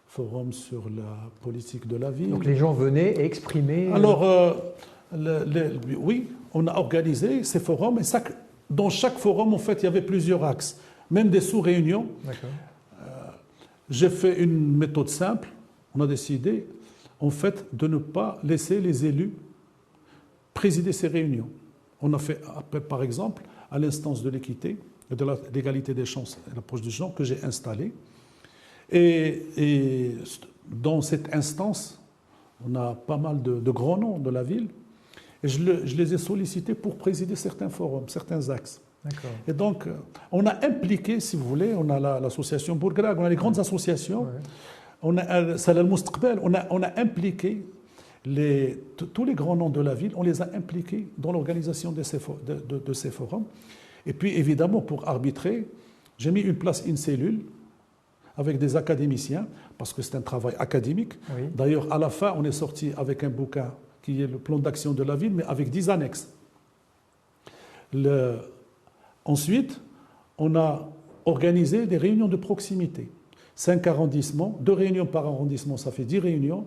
forums sur la politique de la ville. Donc les gens venaient et exprimaient... Alors, oui, on a organisé ces forums, et dans chaque forum, en fait, il y avait plusieurs axes, même des sous-réunions. J'ai fait une méthode simple. On a décidé, en fait, de ne pas laisser les élus présider ces réunions. On a fait, par exemple, à l'instance de l'équité, de l'égalité des chances et l'approche du genre que j'ai installée. Et dans cette instance, on a pas mal de grands noms de la ville. Et je les ai sollicités pour présider certains forums, certains axes. Et donc, on a impliqué, si vous voulez, on a l'association Bourgrag, on a les grandes associations, on a Salah Mustaqbal, on a impliqué tous les grands noms de la ville, on les a impliqués dans l'organisation de ces forums. Et puis, évidemment, pour arbitrer, j'ai mis une cellule avec des académiciens, parce que c'est un travail académique. Oui. D'ailleurs, à la fin, on est sorti avec un bouquin qui est le plan d'action de la ville, mais avec 10 annexes. Ensuite, on a organisé des réunions de proximité. 5 arrondissements, 2 réunions par arrondissement, ça fait 10 réunions.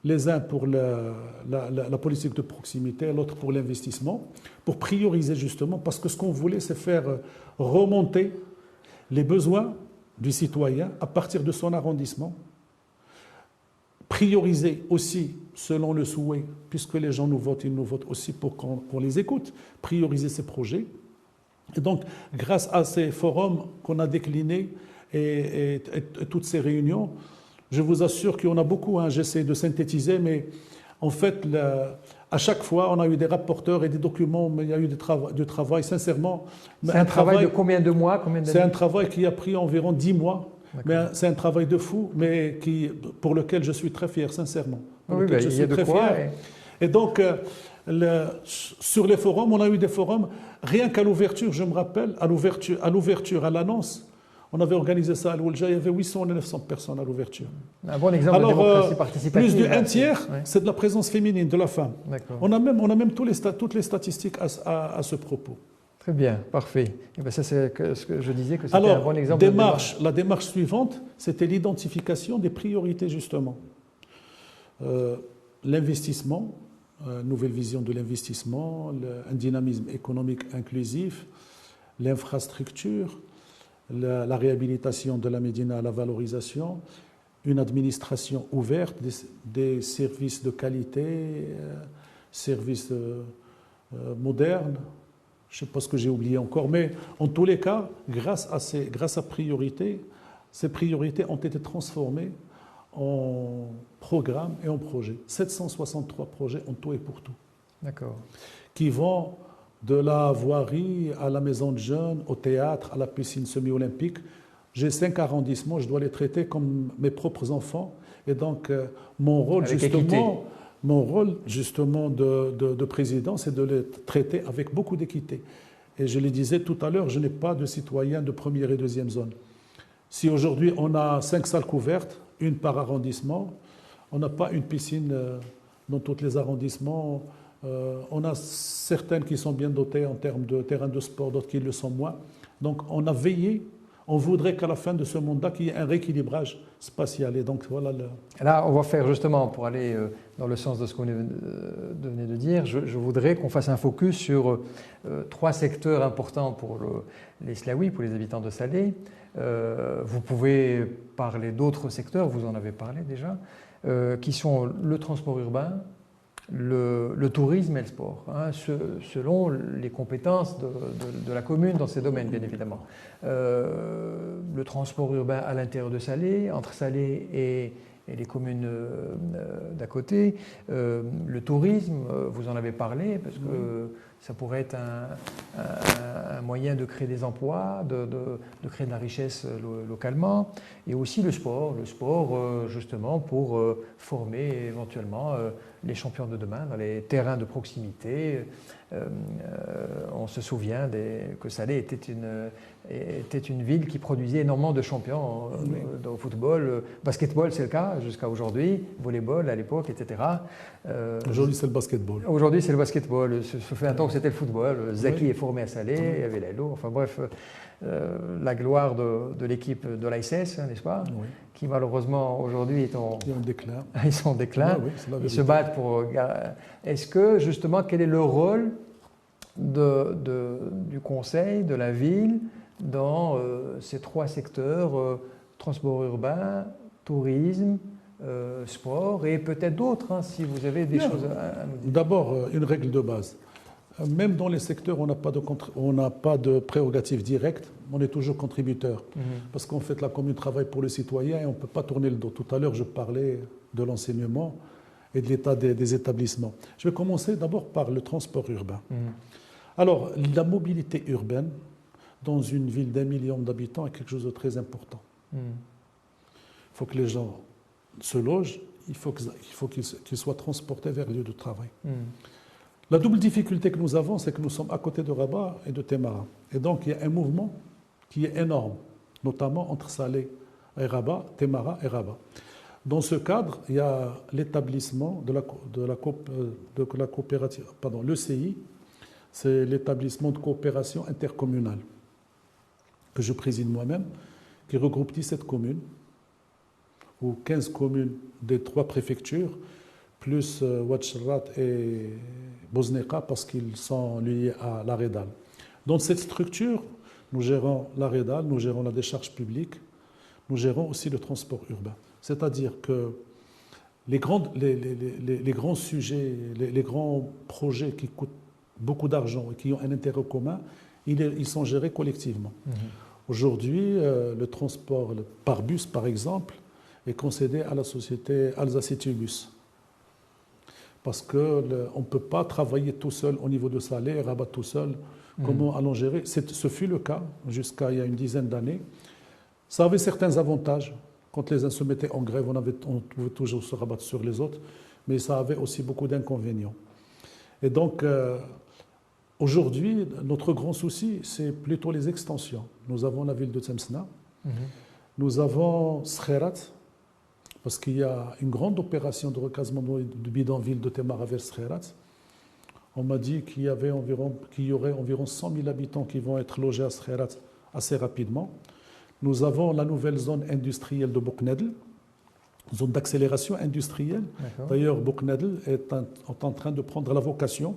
Les uns pour la politique de proximité, l'autre pour l'investissement, pour prioriser justement, parce que ce qu'on voulait, c'est faire remonter les besoins du citoyen à partir de son arrondissement, prioriser aussi selon le souhait, puisque les gens nous votent, ils nous votent aussi pour qu'on les écoute, prioriser ces projets. Et donc, grâce à ces forums qu'on a déclinés et toutes ces réunions, je vous assure qu'il y en a beaucoup, j'essaie de synthétiser, mais en fait, à chaque fois, on a eu des rapporteurs et des documents, mais il y a eu du travail, sincèrement. C'est un travail de combien de mois, combien d'années? C'est un travail qui a pris environ 10 mois, mais c'est un travail de fou, mais pour lequel je suis très fier, sincèrement. Oui, je suis très fier. Et donc, sur les forums, on a eu des forums, rien qu'à l'ouverture, je me rappelle, à l'ouverture, à l'annonce, on avait organisé ça à l'Oulja, il y avait 800 ou 900 personnes à l'ouverture. Un bon exemple de démocratie participative. Plus du tiers, c'est de la présence féminine, de la femme. On a même toutes les statistiques à ce propos. Très bien, parfait. Et bien ça, c'est ce que je disais, que c'était un bon exemple de démarche. La démarche suivante, c'était l'identification des priorités, justement. L'investissement, nouvelle vision de l'investissement, un dynamisme économique inclusif, l'infrastructure, la réhabilitation de la Médina, la valorisation, une administration ouverte, des services de qualité, services modernes. Je ne sais pas ce que j'ai oublié encore, mais en tous les cas, grâce à priorités, ces priorités ont été transformées en programmes et en projets. 763 projets en tout et pour tout. D'accord. Qui vont de la voirie à la maison de jeunes, au théâtre, à la piscine semi-olympique. J'ai 5 arrondissements, je dois les traiter comme mes propres enfants. Et donc, mon rôle justement de président, c'est de les traiter avec beaucoup d'équité. Et je le disais tout à l'heure, je n'ai pas de citoyens de première et deuxième zone. Si aujourd'hui on a 5 salles couvertes, une par arrondissement, on n'a pas une piscine dans tous les arrondissements. On a certaines qui sont bien dotées en termes de terrain de sport, d'autres qui le sont moins. Donc on a veillé, on voudrait qu'à la fin de ce mandat, qu'il y ait un rééquilibrage spatial. Et donc voilà. Là, on va faire justement, pour aller dans le sens de ce qu'on venait de dire, je voudrais qu'on fasse un focus sur 3 secteurs importants pour les Slaouis, pour les habitants de Salé. Vous pouvez parler d'autres secteurs, vous en avez parlé déjà, qui sont le transport urbain, le tourisme et le sport, selon les compétences de la commune dans ces domaines, bien évidemment. Le transport urbain à l'intérieur de Salé, entre Salé et les communes d'à côté. Le tourisme, vous en avez parlé, parce que ça pourrait être un moyen de créer des emplois, de créer de la richesse localement. Et aussi le sport justement pour former éventuellement les champions de demain dans les terrains de proximité. on se souvient que Salé était une ville qui produisait énormément de champions au football. Basketball, c'est le cas jusqu'à aujourd'hui. Volleyball à l'époque, etc. Aujourd'hui, c'est le basketball. Aujourd'hui, c'est le basketball. Ça fait un temps que c'était le football. Zaki est formé à Salé, il y avait Lalo. Enfin bref, la gloire de l'équipe de l'ASS, n'est-ce pas? Oui. Qui malheureusement aujourd'hui est en déclin. Ils sont en déclin. Oui, ils se battent pour. Est-ce que justement, quel est le rôle du conseil, de la ville, dans ces trois secteurs, transport urbain, tourisme, sport et peut-être d'autres, hein, si vous avez des choses à nous dire. D'abord, une règle de base. Même dans les secteurs où on n'a pas de prérogatives directes, on est toujours contributeur. Parce qu'en fait, la commune travaille pour le citoyen et on ne peut pas tourner le dos. Tout à l'heure, je parlais de l'enseignement et de l'état des établissements. Je vais commencer d'abord par le transport urbain. Alors, la mobilité urbaine dans une ville d'1 million d'habitants est quelque chose de très important. Il faut que les gens se logent, il faut qu'ils soient transportés vers le lieu de travail. La double difficulté que nous avons, c'est que nous sommes à côté de Rabat et de Témara. Et donc, il y a un mouvement qui est énorme, notamment entre Salé et Rabat, Témara et Rabat. Dans ce cadre, il y a l'établissement de la coopérative, pardon, l'ECI, c'est l'établissement de coopération intercommunale que je préside moi-même, qui regroupe 17 communes, ou 15 communes des 3 préfectures, plus Ouad Cherrat et Bosneka, parce qu'ils sont liés à la REDAL. Dans cette structure, nous gérons la REDAL, nous gérons la décharge publique, nous gérons aussi le transport urbain. C'est-à-dire que les grands sujets, les grands projets qui coûtent beaucoup d'argent et qui ont un intérêt commun, ils sont gérés collectivement. Aujourd'hui, le transport par bus, par exemple, est concédé à la société Alsace-Bus. Parce qu'on ne peut pas travailler tout seul au niveau de Salé et Rabat tout seul. Comment allons gérer? Ce fut le cas jusqu'à il y a une dizaine d'années. Ça avait certains avantages. Quand les uns se mettaient en grève, on pouvait toujours se rabattre sur les autres, mais ça avait aussi beaucoup d'inconvénients. Et donc, aujourd'hui, notre grand souci, c'est plutôt les extensions. Nous avons la ville de Tlemcena, nous avons Skhirat, parce qu'il y a une grande opération de recasement de bidonville de Témara vers Skhirat. On m'a dit qu'il y aurait environ 100 000 habitants qui vont être logés à Skhirat assez rapidement. Nous avons la nouvelle zone industrielle de Bouknedl, zone d'accélération industrielle. D'ailleurs, Bouknedl est en train de prendre la vocation,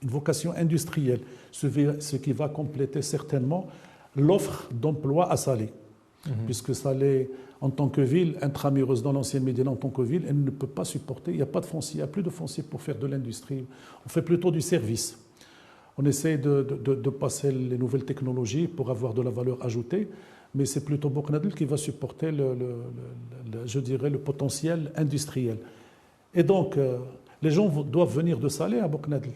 une vocation industrielle, ce qui va compléter certainement l'offre d'emploi à Salé. Puisque Salé, en tant que ville, intramuros dans l'ancienne Médina en tant que ville, elle ne peut pas supporter, il n'y a pas de foncier, il n'y a plus de foncier pour faire de l'industrie. On fait plutôt du service. On essaie de passer les nouvelles technologies pour avoir de la valeur ajoutée, mais c'est plutôt Bouknedl qui va supporter je dirais, le potentiel industriel. Et donc, les gens doivent venir de Salé à Bouknedl.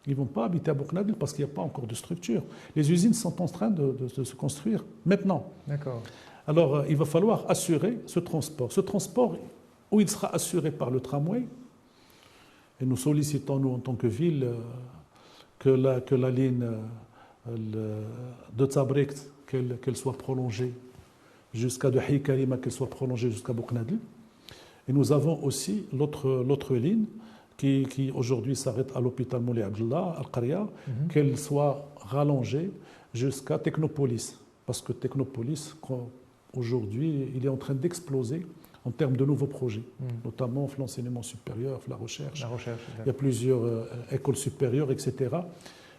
Ils ne vont pas habiter à Bouknedl parce qu'il n'y a pas encore de structure. Les usines sont en train de se construire maintenant. D'accord. Alors, il va falloir assurer ce transport. Ce transport, où il sera assuré par le tramway, et nous sollicitons, nous, en tant que ville, que la ligne de Tzabrikt, qu'elle soit prolongée jusqu'à de Hikarima, qu'elle soit prolongée jusqu'à Bouknedl. Et nous avons aussi l'autre ligne qui aujourd'hui s'arrête à l'hôpital Moulay Abdullah, Al-Qaria, qu'elle soit rallongée jusqu'à Technopolis. Parce que Technopolis, aujourd'hui, il est en train d'exploser en termes de nouveaux projets, notamment l'enseignement supérieur, la recherche. Il y a plusieurs écoles supérieures, etc.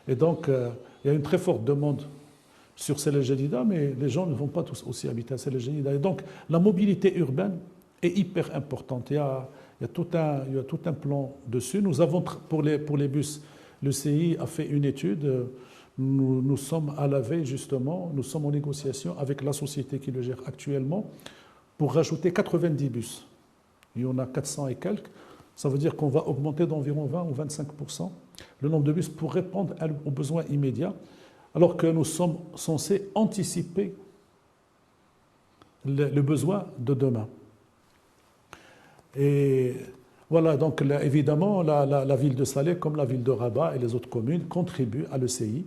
Et donc, il y a une très forte demande sur Sel El Jadida, mais les gens ne vont pas tous aussi habiter à Sel El Jadida. Et donc, la mobilité urbaine est hyper importante. Il y a tout un plan dessus. Nous avons, pour les bus, le CI a fait une étude. Nous sommes à la veille, justement, nous sommes en négociation avec la société qui le gère actuellement pour rajouter 90 bus. Il y en a 400 et quelques. Ça veut dire qu'on va augmenter d'environ 20 ou 25% le nombre de bus pour répondre aux besoins immédiats, alors que nous sommes censés anticiper le besoin de demain. Et Voilà, donc évidemment, la ville de Salé, comme la ville de Rabat et les autres communes, contribuent à l'ECI,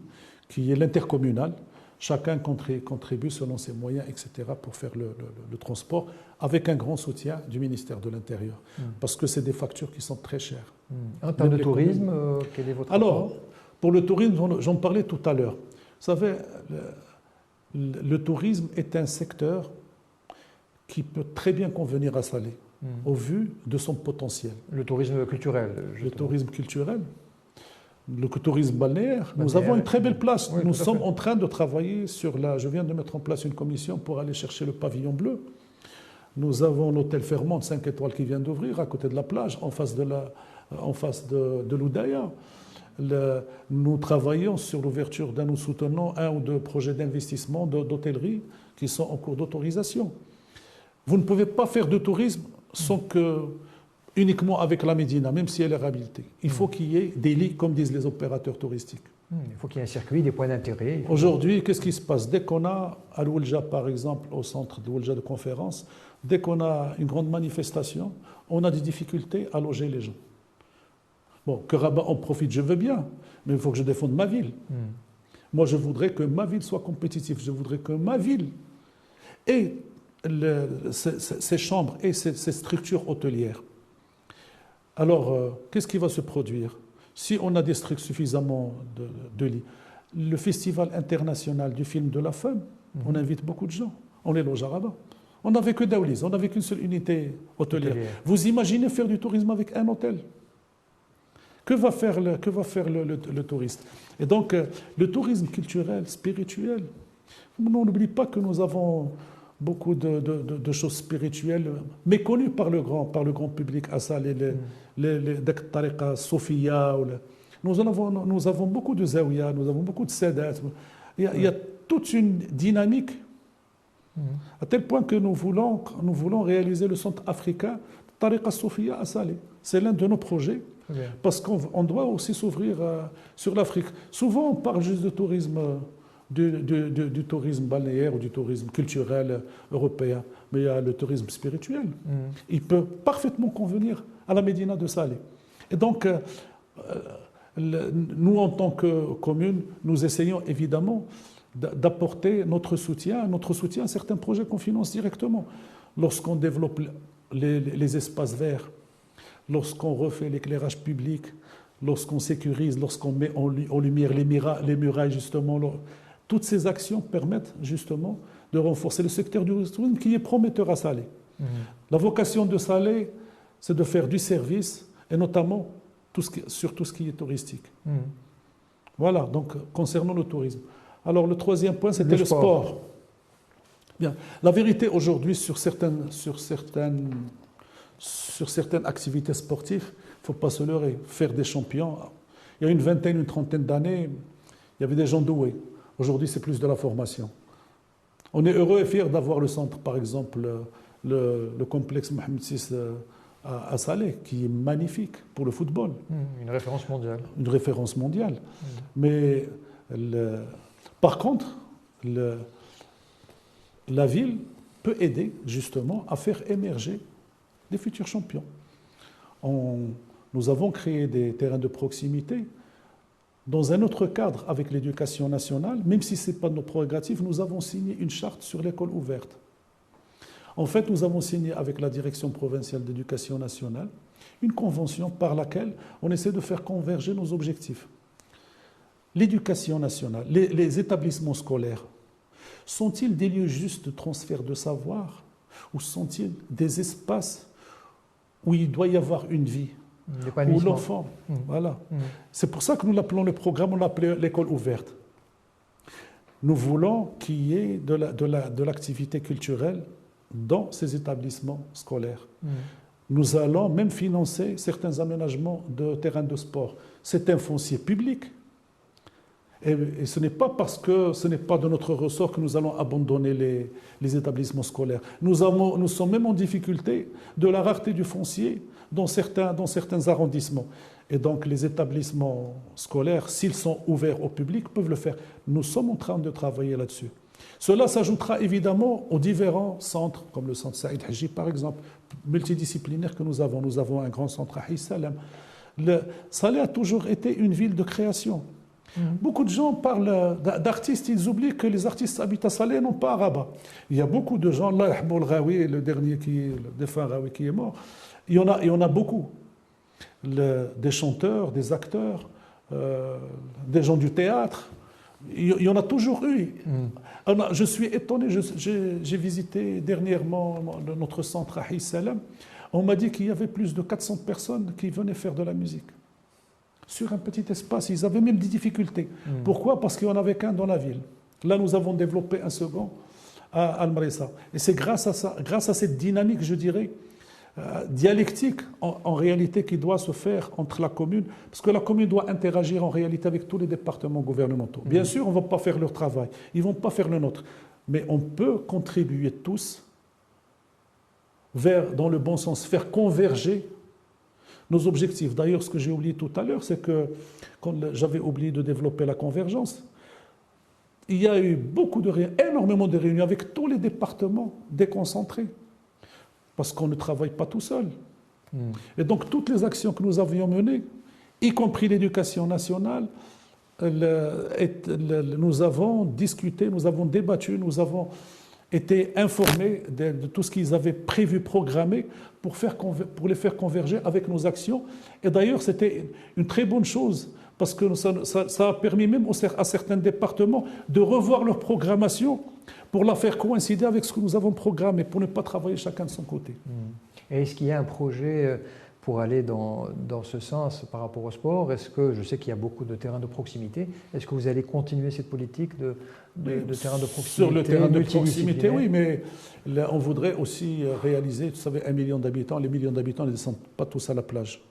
qui est l'intercommunal. Chacun contribue selon ses moyens, etc., pour faire le transport, avec un grand soutien du ministère de l'Intérieur, parce que c'est des factures qui sont très chères. En termes de tourisme, quel est votre Alors, rapport? pour le tourisme, j'en parlais tout à l'heure. Vous savez, le tourisme est un secteur qui peut très bien convenir à Salé, au vu de son potentiel. Le tourisme culturel, Le tourisme culturel, le tourisme balnéaire, nous Balnéaire, avons une très belle place. oui, Nous tout à sommes fait. en train de travailler sur je viens de mettre en place une commission pour aller chercher le pavillon bleu. Nous avons l'hôtel Fermont 5 étoiles qui vient d'ouvrir à côté de la plage, en face de l'Oudaya. Nous travaillons sur l'ouverture nous soutenons un ou deux projets d'investissement d'hôtellerie qui sont en cours d'autorisation. Vous ne pouvez pas faire de tourisme uniquement avec la Médina, même si elle est réhabilitée. Il faut qu'il y ait des lits, comme disent les opérateurs touristiques. Il faut qu'il y ait un circuit, des points d'intérêt. Aujourd'hui, qu'est-ce qui se passe? Dès qu'on a, à l'Oulja par exemple, au centre de l'Oulja de conférence, dès qu'on a une grande manifestation, on a des difficultés à loger les gens. Bon, que Rabat en profite, je veux bien, mais il faut que je défende ma ville. Moi, je voudrais que ma ville soit compétitive. Je voudrais que ma ville ait ces chambres et ces structures hôtelières. Alors, qu'est-ce qui va se produire? Si on a des structures suffisamment de lits, le Festival international du film de la femme, on invite beaucoup de gens. On les loge à Rabat. On n'avait que Daoulis, on n'avait qu'une seule unité hôtelière. Vous imaginez faire du tourisme avec un hôtel? Que va faire le touriste? Et donc, le tourisme culturel, spirituel, on n'oublie pas que nous avons beaucoup de choses spirituelles méconnues par le grand public, à ça, les tariqa Sophia. Nous avons beaucoup de zawiya, nous avons beaucoup de sadat. Il y a toute une dynamique, à tel point que nous voulons réaliser le centre africain Tariqa Sophia à Salé. C'est l'un de nos projets. Parce qu'on doit aussi s'ouvrir sur l'Afrique. Souvent, on parle juste de tourisme, du tourisme balnéaire ou du tourisme culturel européen, mais il y a le tourisme spirituel. Il peut parfaitement convenir à la Médina de Salé. Et donc, nous, en tant que commune, nous essayons évidemment d'apporter notre soutien à certains projets qu'on finance directement. Lorsqu'on développe les espaces verts, lorsqu'on refait l'éclairage public, lorsqu'on sécurise, lorsqu'on met en lumière les murailles, justement, toutes ces actions permettent justement de renforcer le secteur du tourisme qui est prometteur à Salé. La vocation de Salé, c'est de faire du service et notamment sur tout ce qui est touristique. Voilà, donc concernant le tourisme. Alors le troisième point, c'était le sport. Bien. La vérité aujourd'hui sur certaines activités sportives, il ne faut pas se leurrer, faire des champions. Il y a une vingtaine, une trentaine d'années, il y avait des gens doués. Aujourd'hui, c'est plus de la formation. On est heureux et fiers d'avoir le centre, par exemple, le complexe Mohamed VI à Salé, qui est magnifique pour le football. Une référence mondiale. Une référence mondiale. Mais par contre, la ville peut aider justement à faire émerger des futurs champions. Nous avons créé des terrains de proximité dans un autre cadre avec l'éducation nationale. Même si ce n'est pas nos prérogatives, nous avons signé une charte sur l'école ouverte. En fait, nous avons signé avec la direction provinciale d'éducation nationale une convention par laquelle on essaie de faire converger nos objectifs. L'éducation nationale, les établissements scolaires, sont-ils des lieux justes de transfert de savoir ou sont-ils des espaces où il doit y avoir une vie, où l'enfant, voilà. C'est pour ça que nous l'appelons le programme, on l'appelait l'école ouverte. Nous voulons qu'il y ait de l'activité culturelle dans ces établissements scolaires. Nous allons même financer certains aménagements de terrains de sport. C'est un foncier public. Et ce n'est pas parce que ce n'est pas de notre ressort que nous allons abandonner les établissements scolaires. Nous sommes même en difficulté de la rareté du foncier dans certains arrondissements. Et donc les établissements scolaires, s'ils sont ouverts au public, peuvent le faire. Nous sommes en train de travailler là-dessus. Cela s'ajoutera évidemment aux différents centres, comme le centre Saïd Haji par exemple, multidisciplinaire que nous avons. Nous avons un grand centre à Haïsalem. Salé a toujours été une ville de création. Beaucoup de gens parlent d'artistes, ils oublient que les artistes habitent à Salé, non pas à Rabat. Il y a beaucoup de gens, Allah Yahboul Ghawi, le défunt Ghawi qui est mort, il y en a beaucoup. Des chanteurs, des acteurs, des gens du théâtre, il y en a toujours eu. Je suis étonné, j'ai visité dernièrement notre centre à Haïsalem. On m'a dit qu'il y avait plus de 400 personnes qui venaient faire de la musique. Sur un petit espace, ils avaient même des difficultés. Pourquoi? Parce qu'il n'y en avait qu'un dans la ville. Là, nous avons développé un second à Al-Mrissa. Et c'est grâce à ça, grâce à cette dynamique, je dirais, dialectique en réalité qui doit se faire entre la commune, parce que la commune doit interagir en réalité avec tous les départements gouvernementaux. Bien sûr, on ne va pas faire leur travail, ils ne vont pas faire le nôtre, mais on peut contribuer tous dans le bon sens, faire converger nos objectifs. D'ailleurs, ce que j'ai oublié tout à l'heure, c'est que quand j'avais oublié de développer la convergence, il y a eu énormément de réunions avec tous les départements déconcentrés, parce qu'on ne travaille pas tout seul. Et donc, toutes les actions que nous avions menées, y compris l'éducation nationale, nous avons discuté, nous avons débattu, nous avons été informés de tout ce qu'ils avaient prévu, programmé pour les faire converger avec nos actions. Et d'ailleurs, c'était une très bonne chose, parce que ça a permis même à certains départements de revoir leur programmation pour la faire coïncider avec ce que nous avons programmé, pour ne pas travailler chacun de son côté. Et est-ce qu'il y a un projet pour aller dans ce sens par rapport au sport? Est-ce que, je sais qu'il y a beaucoup de terrains de proximité, est-ce que vous allez continuer cette politique de terrains de proximité? Sur le terrain de proximité, oui, mais là, on voudrait aussi réaliser, vous savez, 1 million d'habitants. Les millions d'habitants ne descendent pas tous à la plage,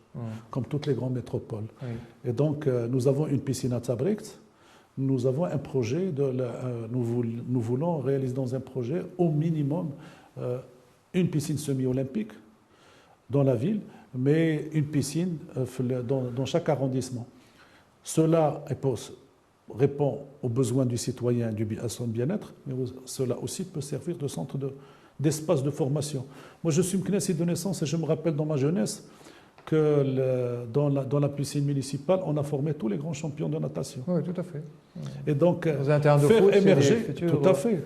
comme toutes les grandes métropoles. Oui. Et donc, nous avons une piscine à Tabrikt. Nous avons un projet, nous voulons réaliser dans un projet au minimum une piscine semi-olympique dans la ville, mais une piscine dans chaque arrondissement. Cela répond aux besoins du citoyen, à son bien-être, mais cela aussi peut servir de centre d'espace de formation. Moi, je suis Mknessi de naissance et je me rappelle dans ma jeunesse que dans la piscine municipale, on a formé tous les grands champions de natation. Oui, tout à fait. Et donc, faire émerger, tout à fait.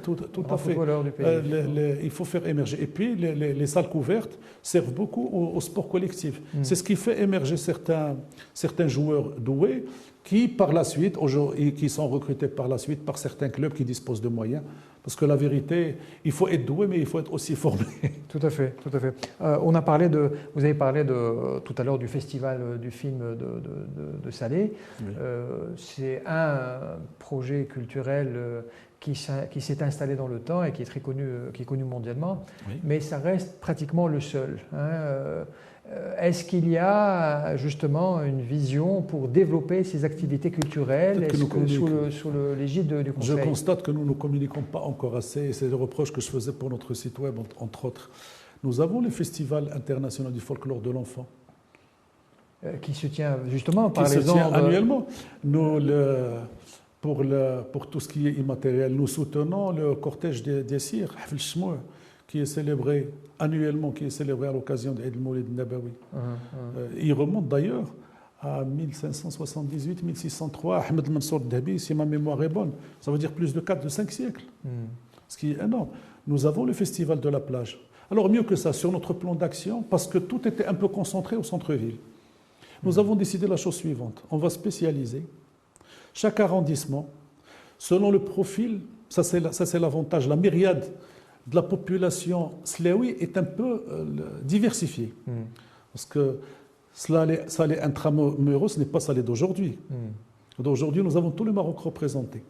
Il faut faire émerger. Et puis, les salles couvertes servent beaucoup au sport collectif. C'est ce qui fait émerger certains joueurs doués qui, par la suite, qui sont recrutés par la suite par certains clubs qui disposent de moyens. Parce que la vérité, il faut être doué, mais il faut être aussi formé. Tout à fait, tout à fait. Vous avez parlé tout à l'heure du festival du film de Salé. Oui. C'est un projet culturel qui s'est installé dans le temps et qui est très connu, qui est connu mondialement, oui. Mais ça reste pratiquement le seul. Est-ce qu'il y a justement une vision pour développer ces activités culturelles sous l'égide du Conseil? Je constate que nous ne communiquons pas encore assez, et c'est le reproche que je faisais pour notre site web, entre autres. Nous avons le Festival international du folklore de l'enfant. Qui se tient justement par les ans annuellement. Nous, pour tout ce qui est immatériel, nous soutenons le cortège des Sires, Hafl Shmoua, qui est célébré annuellement, qui est célébré à l'occasion d'Eid al-Mawlid Nabawi. Il remonte d'ailleurs à 1578-1603, Ahmed Mansour Dabi, si ma mémoire est bonne. Ça veut dire plus de 5 siècles. Ce qui est énorme. Nous avons le festival de la plage. Alors mieux que ça, sur notre plan d'action, parce que tout était un peu concentré au centre-ville, nous avons décidé la chose suivante. On va spécialiser chaque arrondissement selon le profil. Ça c'est l'avantage, la myriade de la population slaoui est un peu diversifiée. Parce que Salé intramuros, ce n'est pas Salé d'aujourd'hui. D'aujourd'hui, nous avons tout le Maroc représenté.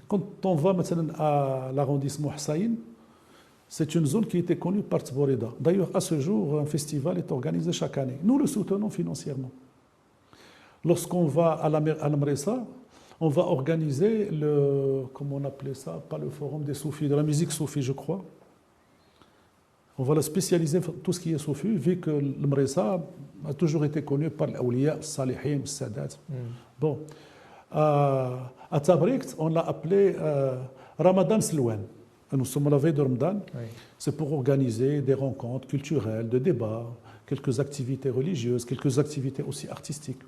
Quand on va maintenant à l'arrondissement Hussaïn, c'est une zone qui était connue par Tboreda. D'ailleurs, à ce jour, un festival est organisé chaque année. Nous le soutenons financièrement. Lorsqu'on va à Al-Mrissa, on va organiser comment on appelait ça, pas le forum des soufis, de la musique soufie, je crois. On va la spécialiser tout ce qui est soufi, vu que le Mrissa a toujours été connu par l'Awliya, le Salihin, le Sadat. Bon. À Tabrikt, on l'a appelé Ramadan Slouane. Nous sommes à la veille de Ramadan. Oui. C'est pour organiser des rencontres culturelles, des débats, quelques activités religieuses, quelques activités aussi artistiques.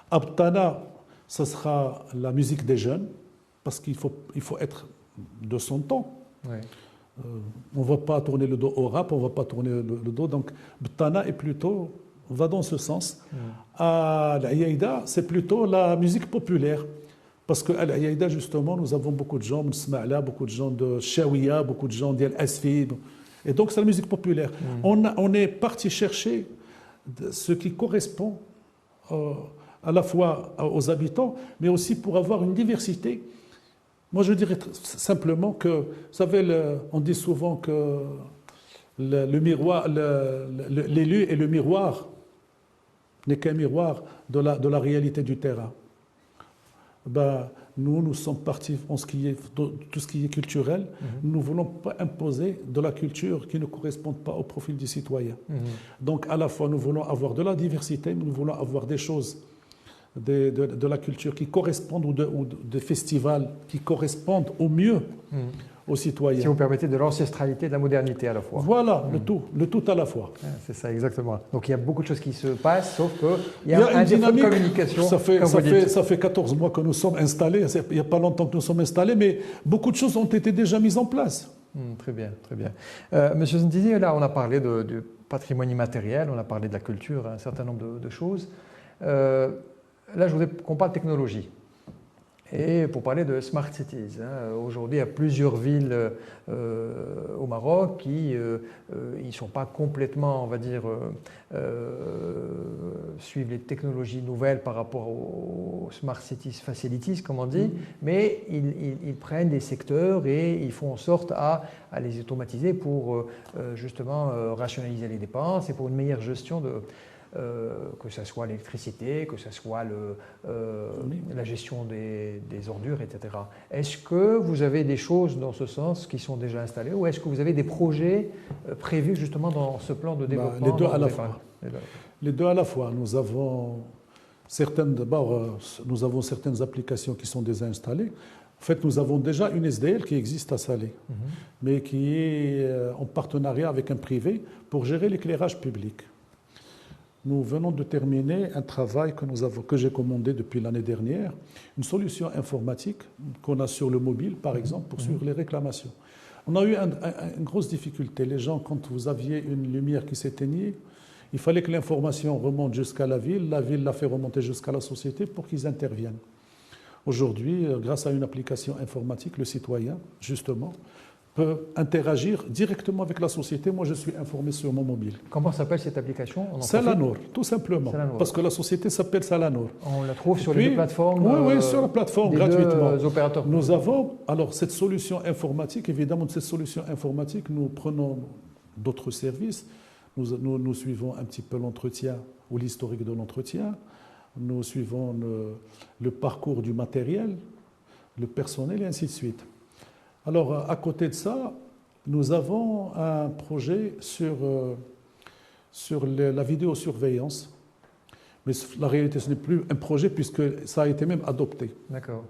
Abtana, ce sera la musique des jeunes, parce qu'il faut être de son temps. Oui. On ne va pas tourner le dos au rap, on ne va pas tourner le dos. Donc, Abtana est plutôt, va dans ce sens. À l'Aïda, c'est plutôt la musique populaire. Parce qu'à l'Aïda, justement, nous avons beaucoup de gens, beaucoup de gens de Shawiya, beaucoup de gens d'Al-Asfi. Et donc, c'est la musique populaire. On est parti chercher ce qui correspond à la fois aux habitants, mais aussi pour avoir une diversité. Moi, je dirais simplement que, vous savez, on dit souvent que le miroir, l'élu est le miroir, n'est qu'un miroir de la réalité du terrain. Ben, nous sommes partis en tout ce qui est culturel. Nous ne voulons pas imposer de la culture qui ne correspond pas au profil du citoyen. Donc, à la fois, nous voulons avoir de la diversité, mais nous voulons avoir des choses de la culture qui correspondent ou des festivals qui correspondent au mieux aux citoyens. Si vous permettez, de l'ancestralité et de la modernité à la fois. Voilà, le tout à la fois. C'est ça, exactement. Donc il y a beaucoup de choses qui se passent, sauf qu'il y a un une défaut de dynamique. communication. Ça fait 14 mois que nous sommes installés, il n'y a pas longtemps que nous sommes installés, mais beaucoup de choses ont été déjà mises en place. Très bien, très bien. Monsieur Zintizi, là on a parlé du patrimoine immatériel, on a parlé de la culture, un certain nombre de choses. Là, je voudrais qu'on parle technologie. Et pour parler de Smart Cities, aujourd'hui, il y a plusieurs villes au Maroc qui ne sont pas complètement, on va dire, suivent les technologies nouvelles par rapport aux Smart Cities Facilities, comme on dit, mais ils prennent des secteurs et ils font en sorte à les automatiser pour justement rationaliser les dépenses et pour une meilleure gestion que ce soit l'électricité, que ce soit la gestion des ordures, etc. Est-ce que vous avez des choses dans ce sens qui sont déjà installées ou est-ce que vous avez des projets prévus justement dans ce plan de développement? Les deux à la fois. Les deux à la fois. Nous avons certaines applications qui sont déjà installées. En fait, nous avons déjà une SDL qui existe à Salé, mais qui est en partenariat avec un privé pour gérer l'éclairage public. Nous venons de terminer un travail que j'ai commandé depuis l'année dernière, une solution informatique qu'on a sur le mobile, par exemple, pour suivre les réclamations. On a eu une grosse difficulté. Les gens, quand vous aviez une lumière qui s'éteignait, il fallait que l'information remonte jusqu'à la ville la fait remonter jusqu'à la société pour qu'ils interviennent. Aujourd'hui, grâce à une application informatique, le citoyen, justement, peut interagir directement avec la société. Moi, je suis informé sur mon mobile. Comment s'appelle cette application? Salanour, tout simplement. Salanour. Parce que la société s'appelle Salanour. On la trouve sur les deux plateformes? Oui, sur la plateforme, gratuitement. Deux opérateurs. Nous avons, alors, cette solution informatique, évidemment, de cette solution informatique, nous prenons d'autres services. Nous suivons un petit peu l'entretien ou l'historique de l'entretien. Nous suivons le parcours du matériel, le personnel et ainsi de suite. Alors, à côté de ça, nous avons un projet sur la vidéosurveillance. Mais la réalité, ce n'est plus un projet puisque ça a été même adopté. D'accord.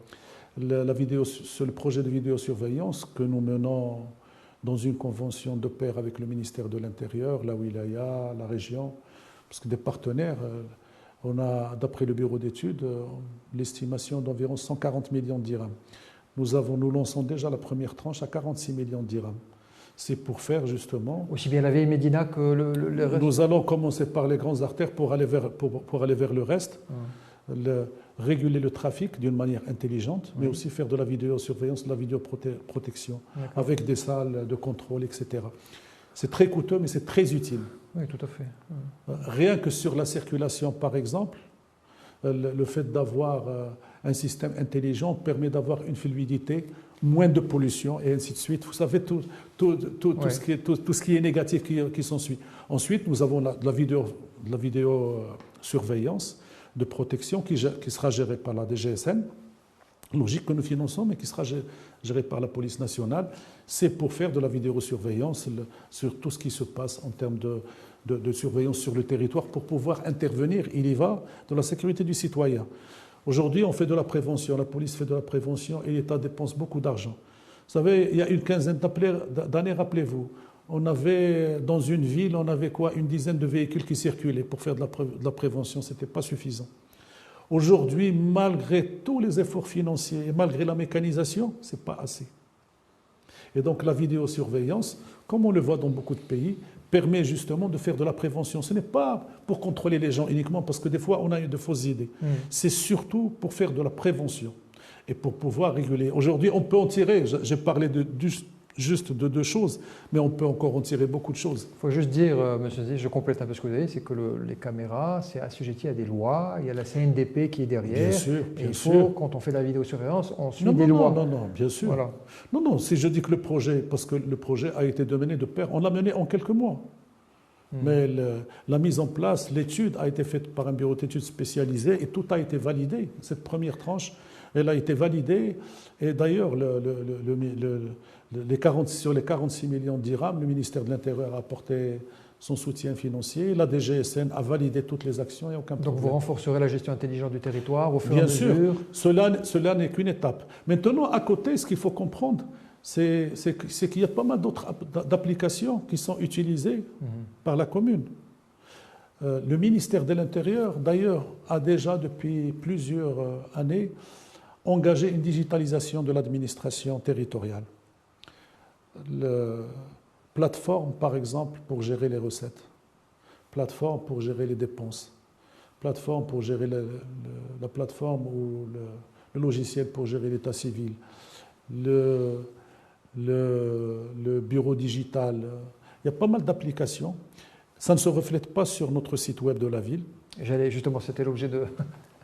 Sur le projet de vidéosurveillance que nous menons dans une convention de pair avec le ministère de l'Intérieur, la Wilaya, la région, parce que des partenaires, on a, d'après le bureau d'études, l'estimation d'environ 140 millions de dirhams. Nous lançons déjà la première tranche à 46 millions de dirhams. C'est pour faire justement... Aussi bien la vieille Médina que le reste. Nous allons commencer par les grandes artères pour aller vers le reste, réguler le trafic d'une manière intelligente, mais aussi faire de la vidéosurveillance, de la vidéoprotection, avec des salles de contrôle, etc. C'est très coûteux, mais c'est très utile. Oui, tout à fait. Rien que sur la circulation, par exemple, le fait d'avoir un système intelligent permet d'avoir une fluidité, moins de pollution et ainsi de suite. Vous savez, tout ce qui est négatif qui s'ensuit. Ensuite, nous avons de la vidéosurveillance de protection qui sera gérée par la DGSN, logique que nous finançons, mais qui sera gérée par la police nationale. C'est pour faire de la vidéosurveillance sur tout ce qui se passe en termes de surveillance sur le territoire pour pouvoir intervenir. Il y va de la sécurité du citoyen. Aujourd'hui, on fait de la prévention, la police fait de la prévention et l'État dépense beaucoup d'argent. savez, il y a une quinzaine d'années, rappelez-vous, on avait, dans une ville, on avait quoi, une dizaine de véhicules qui circulaient pour faire de la prévention. Ce n'était pas suffisant. Aujourd'hui, malgré tous les efforts financiers et malgré la mécanisation, ce n'est pas assez. Et donc la vidéosurveillance, comme on le voit dans beaucoup de pays, permet justement de faire de la prévention. Ce n'est pas pour contrôler les gens uniquement, parce que des fois on a de fausses idées. C'est surtout pour faire de la prévention et pour pouvoir réguler. Aujourd'hui, on peut en tirer, j'ai parlé juste de deux choses, mais on peut encore en tirer beaucoup de choses. Il faut juste dire, monsieur Zé, je complète un peu ce que vous avez dit, c'est que les caméras, c'est assujetti à des lois, il y a la CNDP qui est derrière, bien sûr, et il faut, quand on fait de la vidéosurveillance, on suit des lois. Non, bien sûr. Voilà. Non, si je dis que le projet, parce que le projet a été mené de pair, on l'a mené en quelques mois. Mais la mise en place, l'étude a été faite par un bureau d'études spécialisé et tout a été validé. Cette première tranche, elle a été validée. Et d'ailleurs, sur les 46 millions de dirhams, le ministère de l'Intérieur a apporté son soutien financier. La DGSN a validé toutes les actions. Il n'y a aucun problème. Donc vous renforcerez la gestion intelligente du territoire au fur et à mesure. Bien sûr, cela n'est qu'une étape. Maintenant, à côté, ce qu'il faut comprendre, c'est qu'il y a pas mal d'autres applications qui sont utilisées par la commune. Le ministère de l'Intérieur, d'ailleurs, a déjà depuis plusieurs années engagé une digitalisation de l'administration territoriale. Plateforme, par exemple, pour gérer les recettes, plateforme pour gérer les dépenses, plateforme pour gérer la plateforme ou le logiciel pour gérer l'état civil, le bureau digital. Il y a pas mal d'applications. Ça ne se reflète pas sur notre site web de la ville. Justement, c'était l'objet de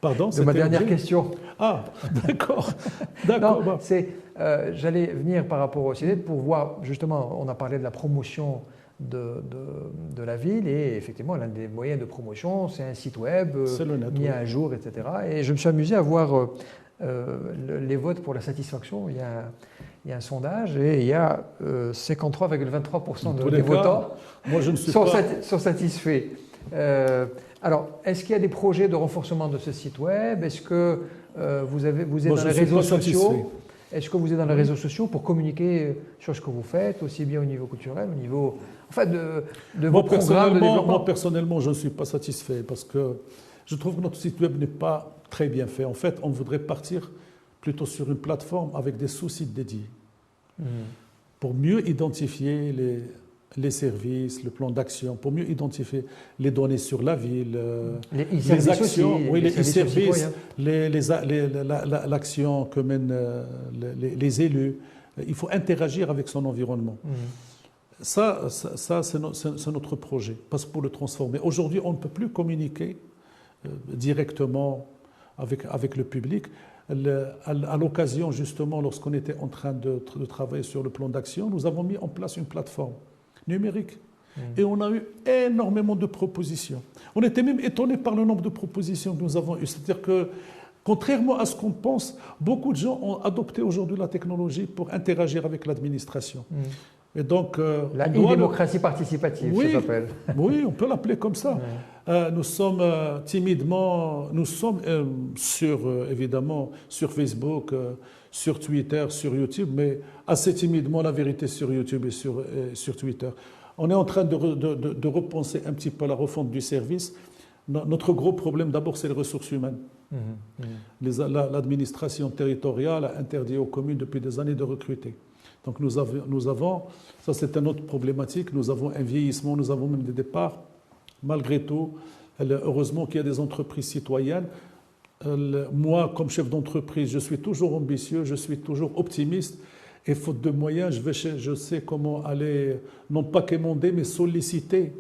ma dernière question. Ah, d'accord. J'allais venir par rapport au site pour voir, justement, on a parlé de la promotion de la ville et effectivement, l'un des moyens de promotion, c'est un site web mis à jour, etc. Et je me suis amusé à voir les votes pour la satisfaction. Il y a un sondage et il y a 53,23% des votants sont satisfaits. Alors, est-ce qu'il y a des projets de renforcement de ce site web? Est-ce que vous êtes dans les réseaux sociaux? Est-ce que vous êtes dans les réseaux sociaux pour communiquer sur ce que vous faites, aussi bien au niveau culturel, au niveau de vos programmes de développement? Moi, personnellement, je ne suis pas satisfait parce que je trouve que notre site web n'est pas très bien fait. En fait, on voudrait partir plutôt sur une plateforme avec des sous-sites dédiés pour mieux identifier les services, le plan d'action, pour mieux identifier les données sur la ville, les actions, les services, l'action que mènent les élus. Il faut interagir avec son environnement. Ça c'est notre projet, parce que pour le transformer. Aujourd'hui, on ne peut plus communiquer directement avec le public. À l'occasion, justement, lorsqu'on était en train de travailler sur le plan d'action, nous avons mis en place une plateforme numérique. Et on a eu énormément de propositions. On était même étonnés par le nombre de propositions que nous avons eues. C'est-à-dire que, contrairement à ce qu'on pense, beaucoup de gens ont adopté aujourd'hui la technologie pour interagir avec l'administration. Et donc, la démocratie participative, ça s'appelle. Oui, on peut l'appeler comme ça. Nous sommes timidement, évidemment sur Facebook, sur Twitter, sur YouTube, mais assez timidement, la vérité, sur YouTube et sur Twitter. On est en train de repenser un petit peu la refonte du service. Notre gros problème, d'abord, c'est les ressources humaines. L'administration territoriale a interdit aux communes depuis des années de recruter. Donc nous avons, ça c'est une autre problématique, nous avons un vieillissement, nous avons même des départs. Malgré tout, heureusement qu'il y a des entreprises citoyennes. Moi, comme chef d'entreprise, je suis toujours ambitieux, je suis toujours optimiste. Et faute de moyens, je sais comment aller, non pas quémander, mais solliciter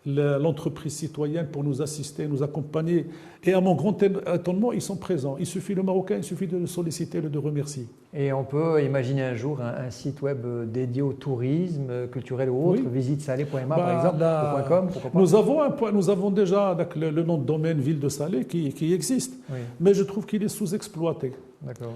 l'entreprise citoyenne pour nous assister, nous accompagner. Et à mon grand étonnement, ils sont présents. Il suffit, le Marocain, il suffit de le solliciter, de le remercier. Et on peut imaginer un jour un site web dédié au tourisme, culturel ou autre, visitesalé.ma par exemple, .com, pourquoi pas. Nous avons déjà le nom de domaine Ville de Salé qui existe, mais je trouve qu'il est sous-exploité. D'accord.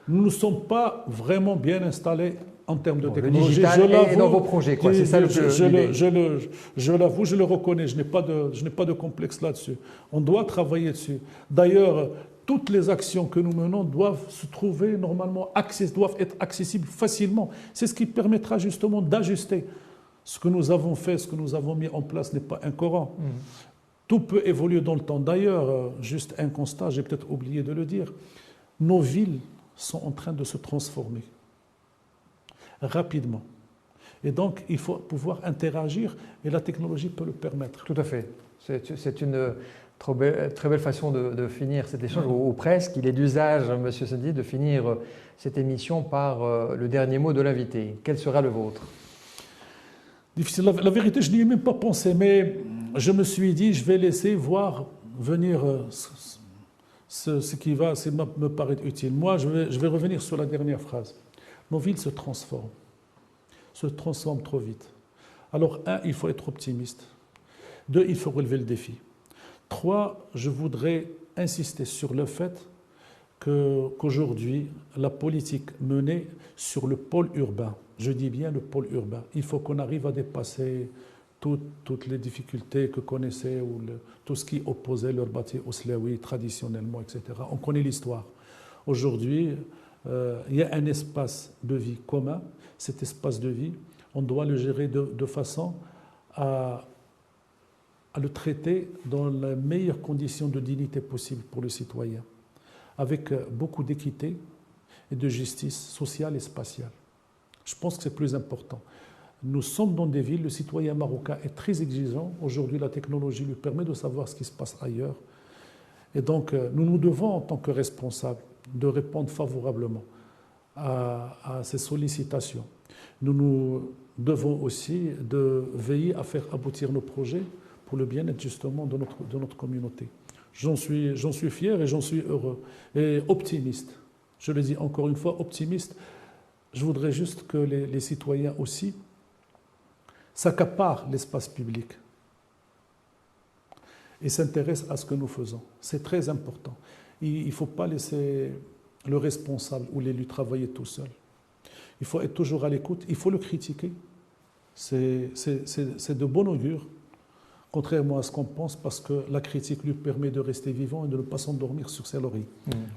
Nous ne sommes pas vraiment bien installés en termes de technologie. Le digital est dans vos projets, quoi. C'est ça je l'avoue, je le reconnais. Je n'ai pas de complexe là-dessus. On doit travailler dessus. D'ailleurs, toutes les actions que nous menons doivent se trouver normalement, doivent être accessibles facilement. C'est ce qui permettra justement d'ajuster. Ce que nous avons fait, ce que nous avons mis en place n'est pas incohérent. Tout peut évoluer dans le temps. D'ailleurs, juste un constat, j'ai peut-être oublié de le dire, nos villes sont en train de se transformer rapidement. Et donc, il faut pouvoir interagir et la technologie peut le permettre. Tout à fait. C'est une très belle façon de finir cet échange, ou presque. Il est d'usage, M. Sendi, de finir cette émission par le dernier mot de l'invité. Quel sera le vôtre? Difficile. La vérité, je n'y ai même pas pensé, mais je me suis dit, je vais laisser voir venir ce qui va me paraître utile. Moi, je vais revenir sur la dernière phrase. Nos villes se transforment trop vite. Alors, 1, il faut être optimiste. 2, il faut relever le défi. 3, je voudrais insister sur le fait qu'aujourd'hui, la politique menée sur le pôle urbain, je dis bien le pôle urbain, il faut qu'on arrive à dépasser toutes les difficultés que connaissaient ou tout ce qui opposait leur bâti Oslaoui traditionnellement, etc. On connaît l'histoire. Aujourd'hui, il y a un espace de vie commun. Cet espace de vie, on doit le gérer de façon à le traiter dans les meilleures conditions de dignité possible pour le citoyen, avec beaucoup d'équité et de justice sociale et spatiale. Je pense que c'est plus important. Nous sommes dans des villes, le citoyen marocain est très exigeant. Aujourd'hui, la technologie lui permet de savoir ce qui se passe ailleurs. Et donc, nous devons, en tant que responsables, de répondre favorablement à ces sollicitations. Nous devons aussi de veiller à faire aboutir nos projets pour le bien-être justement de notre communauté. J'en suis fier et j'en suis heureux. Et optimiste, je le dis encore une fois, optimiste. Je voudrais juste que les citoyens aussi s'accaparent l'espace public et s'intéressent à ce que nous faisons. C'est très important. Il ne faut pas laisser le responsable ou l'élu travailler tout seul. Il faut être toujours à l'écoute, il faut le critiquer. C'est de bon augure, contrairement à ce qu'on pense, parce que la critique lui permet de rester vivant et de ne pas s'endormir sur ses lauriers.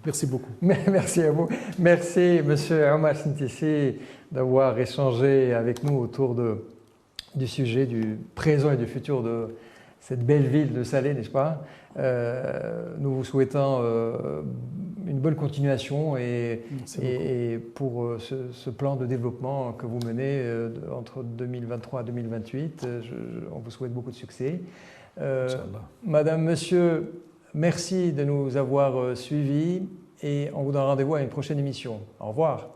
Merci beaucoup. Merci à vous. Merci, M. Omar Sintissi, d'avoir échangé avec nous autour du sujet du présent et du futur de cette belle ville de Salé, n'est-ce pas? Nous vous souhaitons une bonne continuation et pour ce plan de développement que vous menez entre 2023 et 2028, on vous souhaite beaucoup de succès. Madame, Monsieur, merci de nous avoir suivis et on vous donne rendez-vous à une prochaine émission. Au revoir.